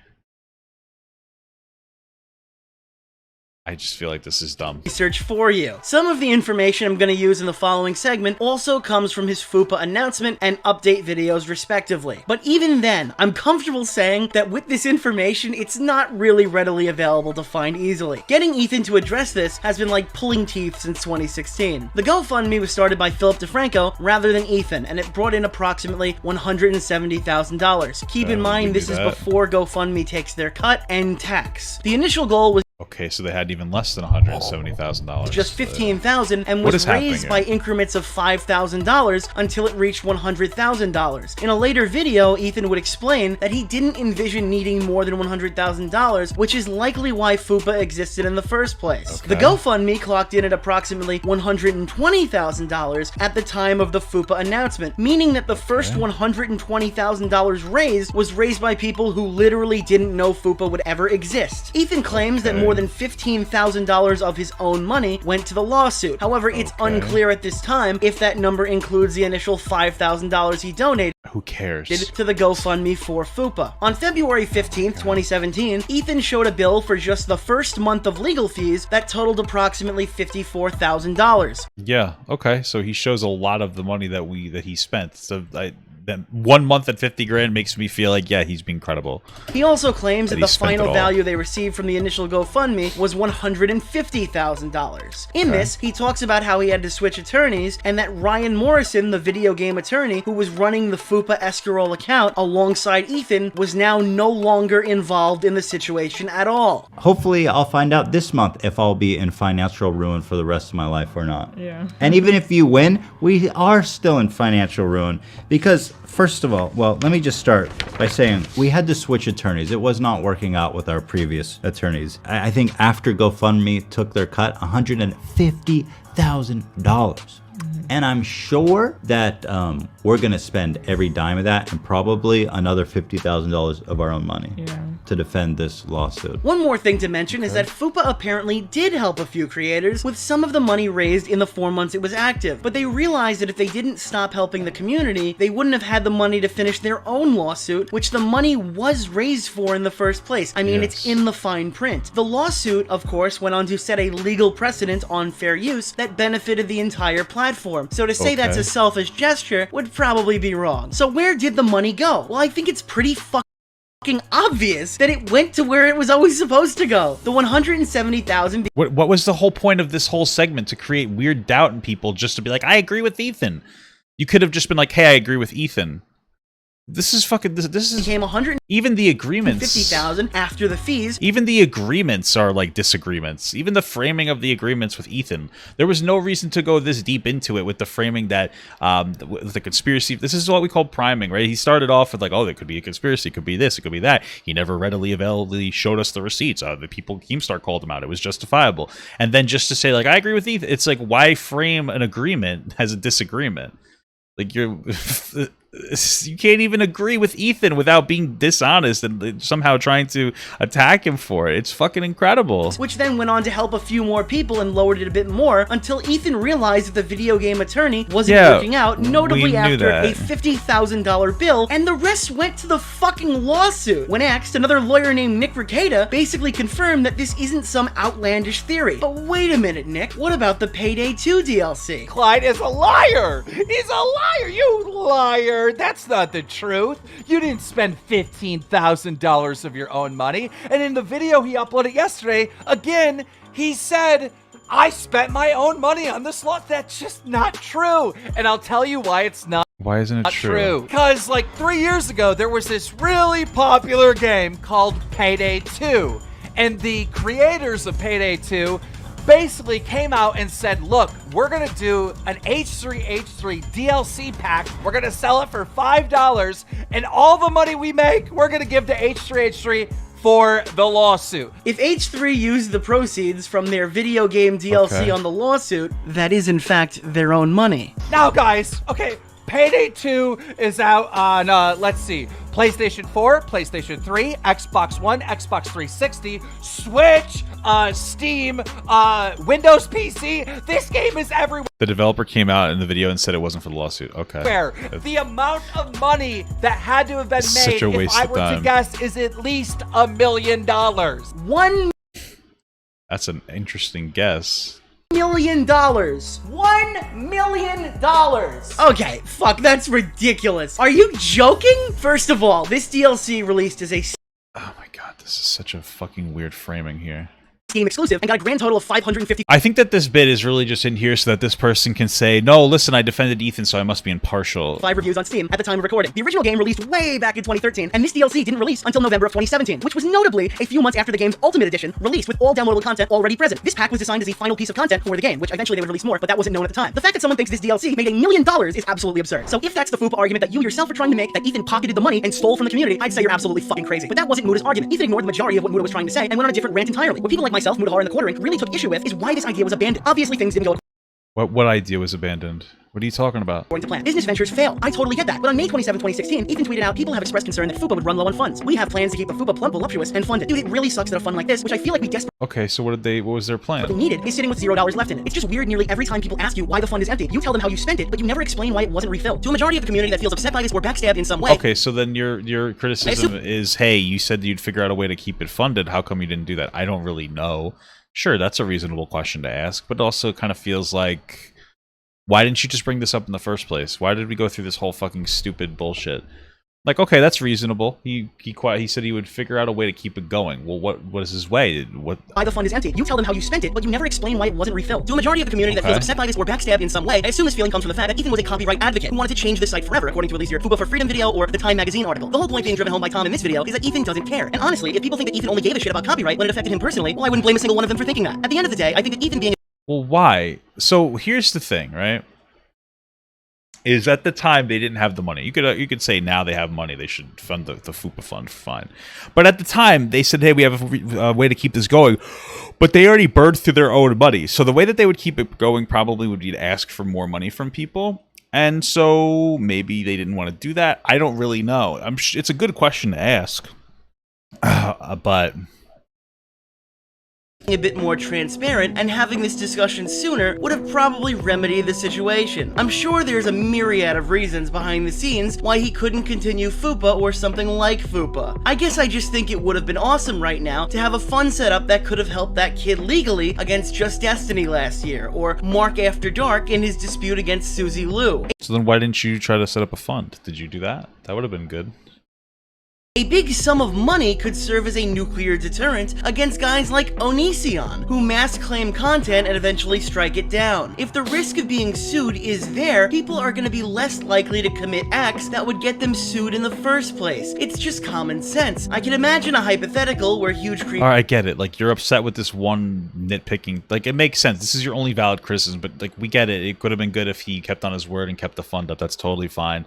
I just feel like this is dumb. Research for you. Some of the information I'm going to use in the following segment also comes from his FUPA announcement and update videos respectively. But even then, I'm comfortable saying that with this information, it's not really readily available to find easily. Getting Ethan to address this has been like pulling teeth since 2016. The GoFundMe was started by Philip DeFranco rather than Ethan, and it brought in approximately $170,000. Keep in mind, this is before GoFundMe takes their cut and tax. The initial goal was okay, so they had even less than $170,000. Just $15,000 and was raised by increments of $5,000 until it reached $100,000. In a later video, Ethan would explain that he didn't envision needing more than $100,000, which is likely why FUPA existed in the first place. The GoFundMe clocked in at approximately $120,000 at the time of the FUPA announcement, meaning that the first $120,000 raised was raised by people who literally didn't know FUPA would ever exist. Ethan claims that more than $15,000 of his own money went to the lawsuit. However, it's unclear at this time if that number includes the initial $5,000 he donated. Who cares? To the GoFundMe for FUPA. On February 15th, 2017, Ethan showed a bill for just the first month of legal fees that totaled approximately $54,000. Yeah, okay, so he shows a lot of the money that he spent. So then 1 month at 50 grand makes me feel like, yeah, he's being credible. He also claims that the final value they received from the initial GoFundMe was $150,000. In this, he talks about how he had to switch attorneys and that Ryan Morrison, the video game attorney who was running the FUPA escrow account alongside Ethan, was now no longer involved in the situation at all. Hopefully, I'll find out this month if I'll be in financial ruin for the rest of my life or not. Yeah. And even if you win, we are still in financial ruin because first of all, well, let me just start by saying we had to switch attorneys. It was not working out with our previous attorneys. I think after GoFundMe took their cut, $150,000. And I'm sure that we're going to spend every dime of that and probably another $50,000 of our own money to defend this lawsuit. One more thing to mention is that FUPA apparently did help a few creators with some of the money raised in the 4 months it was active, but they realized that if they didn't stop helping the community, they wouldn't have had the money to finish their own lawsuit, which the money was raised for in the first place. I mean, it's in the fine print. The lawsuit, of course, went on to set a legal precedent on fair use that benefited the entire platform. So to say that's a selfish gesture would probably be wrong. So where did the money go? Well, I think it's pretty fucking obvious that it went to where it was always supposed to go. The $170,000. What was the whole point of this whole segment? To create weird doubt in people just to be like, I agree with Ethan. You could have just been like, hey, I agree with Ethan. This is fucking. This is became even the agreements. $50,000 after the fees. Even the agreements are like disagreements. Even the framing of the agreements with Ethan, there was no reason to go this deep into it with the framing that the conspiracy. This is what we call priming, right? He started off with like, oh, there could be a conspiracy, it could be this, it could be that. He never readily availably showed us the receipts. The people Keemstar called him out. It was justifiable. And then just to say like, I agree with Ethan. It's like, why frame an agreement as a disagreement? Like you can't even agree with Ethan without being dishonest and somehow trying to attack him for it. It's fucking incredible. Which then went on to help a few more people and lowered it a bit more until Ethan realized that the video game attorney wasn't working out, notably after a $50,000 bill, and the rest went to the fucking lawsuit. When asked, another lawyer named Nick Ricada basically confirmed that this isn't some outlandish theory. But wait a minute, Nick, what about the Payday 2 DLC? Clyde is a liar! He's a liar, you liar! That's not the truth. You didn't spend $15,000 of your own money. And in the video he uploaded yesterday, again, he said, I spent my own money on this lot. That's just not true. And I'll tell you why it's not. Why isn't it true? Because like 3 years ago, there was this really popular game called Payday 2. And the creators of Payday 2 basically came out and said, look, we're going to do an H3H3 DLC pack. We're going to sell it for $5, and all the money we make, we're going to give to H3H3 for the lawsuit. If H3 used the proceeds from their video game DLC on the lawsuit, that is in fact their own money. Now guys, okay, Payday 2 is out on, let's see, PlayStation 4, PlayStation 3, Xbox One, Xbox 360, Switch, Steam, Windows PC. This game is everywhere. The developer came out in the video and said it wasn't for the lawsuit. Okay. The amount of money that had to have been made, if I were to guess, is at least $1 million. That's an interesting guess. $1 million. $1 million. Okay, fuck, that's ridiculous. Are you joking? First of all, this DLC released as a Oh my god, this is such a fucking weird framing here. Steam exclusive and got a grand total of 550. I think that this bit is really just in here so that this person can say, no, listen, I defended Ethan, so I must be impartial. 5 reviews on Steam at the time of recording. The original game released way back in 2013, and this DLC didn't release until November of 2017, which was notably a few months after the game's Ultimate Edition released with all downloadable content already present. This pack was designed as a final piece of content for the game, which eventually they would release more, but that wasn't known at the time. The fact that someone thinks this DLC made $1 million is absolutely absurd. So if that's the FUPA argument that you yourself are trying to make, that Ethan pocketed the money and stole from the community, I'd say you're absolutely fucking crazy. But that wasn't Muda's argument. Ethan ignored the majority of what Muda was trying to say and went on a different rant entirely. What people like myself, Muda and the Quartering, really took issue with is why this idea was abandoned. Obviously things didn't go What idea was abandoned? What are you talking about? according to plan. Business ventures fail. I totally get that. But on May 27, 2016, Ethan tweeted out, people have expressed concern that FUPA would run low on funds. We have plans to keep the FUPA plump, voluptuous, and funded. Dude, it really sucks that a fund like this, which I feel like we desperately Okay, so what was their plan? needed, is sitting with $0 left in it. It's just weird nearly every time people ask you why the fund is empty. You tell them how you spent it, but you never explain why it wasn't refilled. To a majority of the community that feels upset by this or backstabbed in some way. Okay, so then your criticism is, hey, you said you'd figure out a way to keep it funded. How come you didn't do that? I don't really know. Sure, that's a reasonable question to ask, but also kind of feels like, why didn't you just bring this up in the first place? Why did we go through this whole fucking stupid bullshit? Like, okay, that's reasonable. He said he would figure out a way to keep it going. Well, what is his way? Why the fund is empty. You tell them how you spent it, but you never explain why it wasn't refilled. To a majority of the community that feels upset by this or backstabbed in some way, I assume this feeling comes from the fact that Ethan was a copyright advocate who wanted to change the site forever, according to at least your FUPA for Freedom video or the Time magazine article. The whole point being driven home by Tom in this video is that Ethan doesn't care. And honestly, if people think that Ethan only gave a shit about copyright when it affected him personally, well, I wouldn't blame a single one of them for thinking that. At the end of the day, I think that Ethan being Well, why? So here's the thing, right? Is at the time they didn't have the money. You could say now they have money, they should fund the FUPA fund, fine. But at the time they said, hey, we have a way to keep this going, but they already burned through their own money. So the way that they would keep it going probably would be to ask for more money from people. And so maybe they didn't want to do that. I don't really know. It's a good question to ask, but a bit more transparent and having this discussion sooner would have probably remedied the situation. I'm sure there's a myriad of reasons behind the scenes why he couldn't continue FUPA or something like FUPA. I guess I just think it would have been awesome right now to have a fund set up that could have helped that kid legally against Just Destiny last year, or Mark After Dark in his dispute against Susie Liu. So then why didn't you try to set up a fund? Did you do that? That would have been good. A big sum of money could serve as a nuclear deterrent against guys like Onision, who mass claim content and eventually strike it down. If the risk of being sued is there, people are going to be less likely to commit acts that would get them sued in the first place. It's just common sense. I can imagine a hypothetical where huge Alright, I get it. Like, you're upset with this one nitpicking. Like, it makes sense. This is your only valid criticism, but, like, we get it. It could have been good if he kept on his word and kept the fund up. That's totally fine.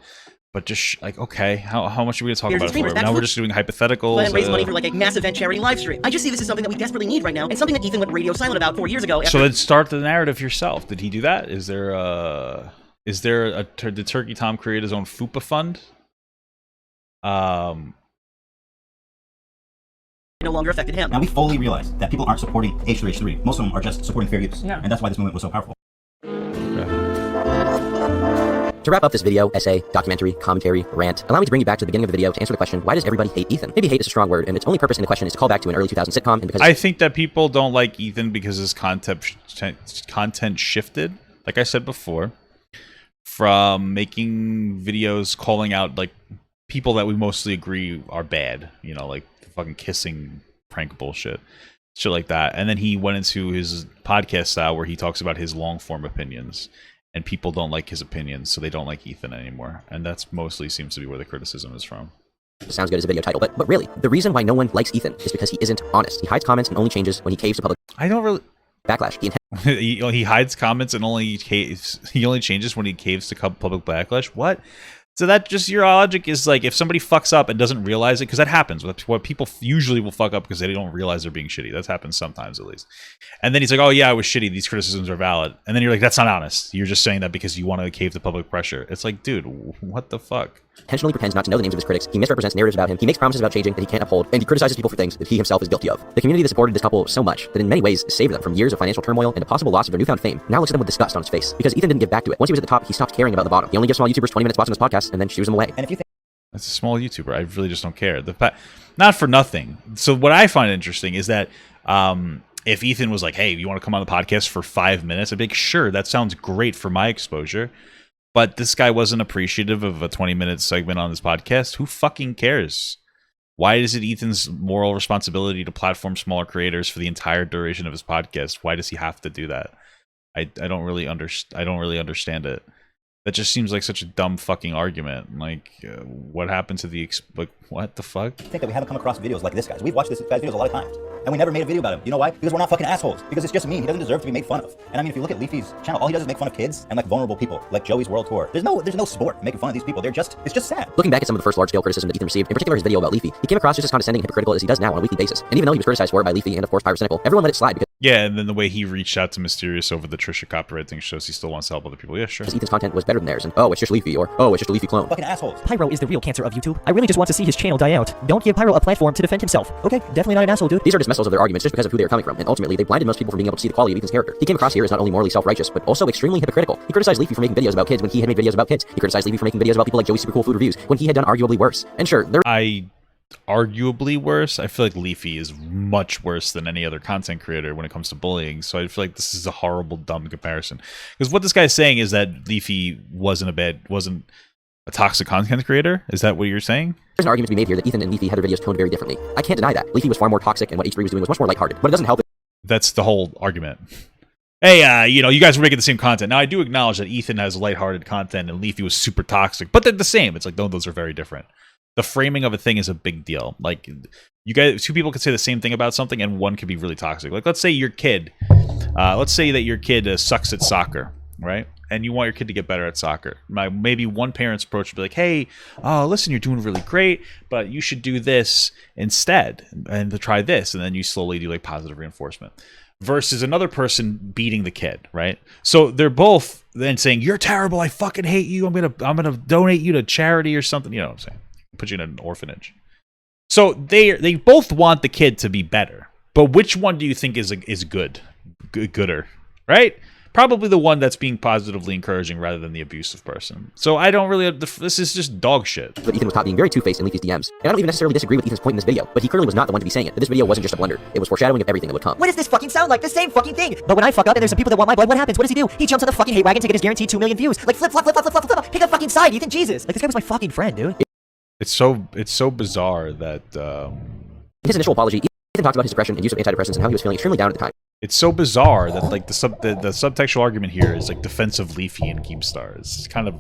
But just like, okay, how much are we gonna talk about it for? Now we're just doing hypotheticals. And raise money for like a mass event charity live stream. I just see this as something that we desperately need right now, and something that Ethan went radio silent about 4 years ago. So then start the narrative yourself. Did he do that? Did Turkey Tom create his own FUPA fund? No longer affected him. Now we fully realize that people aren't supporting H3H3. Most of them are just supporting fair use. Yeah. And that's why this movement was so powerful. To wrap up this video, essay, documentary, commentary, rant, allow me to bring you back to the beginning of the video to answer the question, why does everybody hate Ethan? Maybe hate is a strong word, and its only purpose in the question is to call back to an early 2000s sitcom, and because I think that people don't like Ethan because his content shifted, like I said before, from making videos calling out like people that we mostly agree are bad, you know, like the fucking kissing prank bullshit, shit like that. And then he went into his podcast style where he talks about his long form opinions. And people don't like his opinions, so they don't like Ethan anymore. And that's mostly seems to be where the criticism is from. Sounds good as a video title, but really, the reason why no one likes Ethan is because he isn't honest. He hides comments and only changes when he caves to public. I don't really backlash. He hides comments and he only changes when he caves to public backlash. What? So that just your logic is like if somebody fucks up and doesn't realize it, because that happens. What people usually will fuck up because they don't realize they're being shitty. That happens sometimes at least. And then he's like, "Oh yeah, I was shitty. These criticisms are valid." And then you're like, "That's not honest. You're just saying that because you want to cave to public pressure." It's like, dude, what the fuck? Intentionally pretends not to know the names of his critics. He misrepresents narratives about him. He makes promises about changing that he can't uphold, and he criticizes people for things that he himself is guilty of. The community that supported this couple so much that in many ways saved them from years of financial turmoil and a possible loss of their newfound fame now looks at them with disgust on his face because Ethan didn't give back to it. Once he was at the top, he stopped caring about the bottom. He only gives small YouTubers 20-minute spots on his podcast and then shoos them away. And if you think that's a small YouTuber, I really just don't care. Not for nothing. So what I find interesting is that if Ethan was like, "Hey, you want to come on the podcast for 5 minutes?" I'd be like, "Sure, that sounds great for my exposure." But this guy wasn't appreciative of a 20-minute segment on his podcast. Who fucking cares? Why is it Ethan's moral responsibility to platform smaller creators for the entire duration of his podcast? Why does he have to do that? I don't really understand it. That just seems like such a dumb fucking argument. Like, what happened to the like? What the fuck? I think that we haven't come across videos like this guy's. We've watched this guy's videos a lot of times, and we never made a video about him. You know why? Because we're not fucking assholes. Because it's just mean. He doesn't deserve to be made fun of. And I mean, if you look at Leafy's channel, all he does is make fun of kids and like vulnerable people, like Joey's World Tour. There's no sport making fun of these people. It's just sad. Looking back at some of the first large-scale criticism that Ethan received, in particular his video about Leafy, he came across just as condescending and hypocritical as he does now on a weekly basis. And even though he was criticized for it by Leafy and of course Pyrocynical, everyone let it slide because and then the way he reached out to Mysterious over the Trisha copyright thing shows he still wants to help other people. Yeah, sure. Ethan's content was better than theirs, and oh, it's just Leafy, or oh, it's just a Leafy clone. Fucking assholes. Pyro is the real cancer of YouTube. I really just want to see his channel die out. Don't give Pyro a platform to defend himself. Okay, definitely not an asshole, dude. These are dismissals of their arguments just because of who they are coming from, and ultimately they blinded most people from being able to see the quality of Ethan's character. He came across here as not only morally self-righteous, but also extremely hypocritical. He criticized Leafy for making videos about kids when he had made videos about kids. He criticized Leafy for making videos about people like Joey's Super Cool Food Reviews when he had done arguably worse. And sure, arguably worse. I feel like Leafy is much worse than any other content creator when it comes to bullying. So I feel like this is a horrible, dumb comparison. Because what this guy's saying is that Leafy wasn't a toxic content creator. Is that what you're saying? There's an argument to be made here that Ethan and Leafy had their videos toned very differently. I can't deny that. Leafy was far more toxic, and what H3 was doing was much more lighthearted. But it doesn't help. That's the whole argument. Hey, you guys were making the same content. Now I do acknowledge that Ethan has lighthearted content and Leafy was super toxic, but they're the same. It's like, no, those are very different. The framing of a thing is a big deal. Like, you guys, two people could say the same thing about something, and one could be really toxic. Like, let's say your kid, sucks at soccer, right? And you want your kid to get better at soccer. Maybe one parent's approach would be like, "Hey, listen, you're doing really great, but you should do this instead, and to try this," and then you slowly do like positive reinforcement. Versus another person beating the kid, right? So they're both then saying, "You're terrible. I fucking hate you. I'm gonna donate you to charity or something." You know what I'm saying? Put you in an orphanage. So they both want the kid to be better, but which one do you think is gooder, right? Probably the one that's being positively encouraging rather than the abusive person. So I don't really. This is just dog shit. But Ethan was caught being very two-faced in Leafy's DMs, and I don't even necessarily disagree with Ethan's point in this video. But he clearly was not the one to be saying it. That this video wasn't just a blunder; it was foreshadowing of everything that would come. What does this fucking sound like? The same fucking thing. But when I fuck up and there's some people that want my blood, what happens? What does he do? He jumps on the fucking hate wagon to get his guaranteed 2 million views. Like flip. Pick a fucking side, Ethan. Jesus. Like this guy was my fucking friend, dude. It's so bizarre that. In his initial apology, Ethan talks about his depression and use of antidepressants and how he was feeling extremely down at the time. It's so bizarre that like the subtextual argument here is like defense of Leafy and Keemstar. It's kind of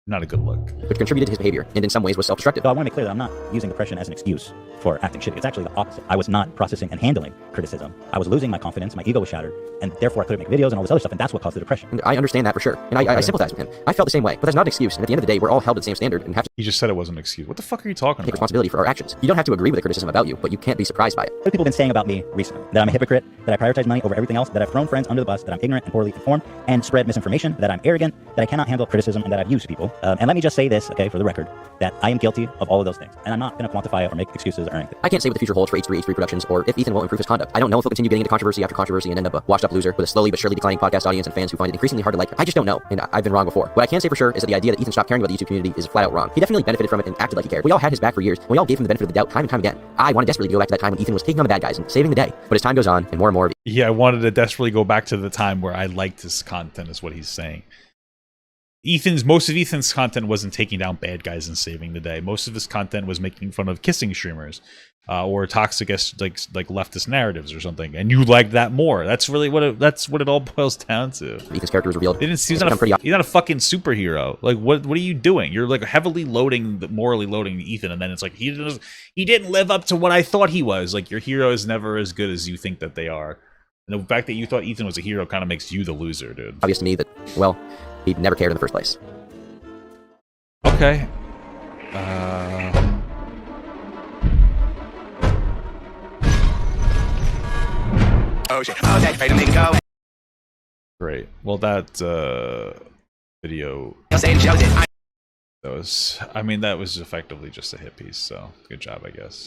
not a good look. Which contributed to his behavior and in some ways was self-destructive. So I want to make clear that I'm not using depression as an excuse for acting shitty. It's actually the opposite. I was not processing and handling criticism. I was losing my confidence, my ego was shattered, and therefore I couldn't make videos and all this other stuff, and that's what caused the depression. And I understand that for sure, and I sympathize with him. I felt the same way, but that's not an excuse, and at the end of the day, we're all held to the same standard and have to... He just said it wasn't an excuse. What the fuck are you talking about? Take responsibility for our actions. You don't have to agree with the criticism about you, but you can't be surprised by it. What have people been saying about me recently? That I'm a hypocrite, that I prioritize money over everything else, that I've thrown friends under the bus, that I'm ignorant and poorly informed, and spread misinformation, that I'm arrogant, that I cannot handle criticism, and that I've used people. And let me just say this, okay, for the record, that I am guilty of all of those things, and I'm not going to quantify it or make excuses or anything. I can't say what the future holds for H3H3 Productions, or if Ethan will improve his conduct. I don't know if he'll continue getting into controversy after controversy and end up a washed-up loser with a slowly but surely declining podcast audience and fans who find it increasingly hard to like him. I just don't know, and I've been wrong before. What I can say for sure is that the idea that Ethan stopped caring about the YouTube community is flat out wrong. He definitely benefited from it and acted like he cared. We all had his back for years, and we all gave him the benefit of the doubt time and time again. I wanted desperately to go back to that time when Ethan was taking on the bad guys and saving the day, but as time goes on, and more of it. Yeah, I wanted to desperately go back to the time where I liked his content, is what he's saying. Most of Ethan's content wasn't taking down bad guys and saving the day. Most of his content was making fun of kissing streamers or toxic like leftist narratives or something. And you liked that more. That's really what it all boils down to. Ethan's character was revealed. He's not a fucking superhero. Like what are you doing? You're like heavily morally loading Ethan, and then it's like he didn't live up to what I thought he was. Like your hero is never as good as you think that they are. And the fact that you thought Ethan was a hero kind of makes you the loser, dude. Obvious to me that, well, he never cared in the first place. Okay. Okay. Oh shit. Oh, that to make it go. Great. Well, that video. That was. I mean, that was effectively just a hit piece. So good job, I guess.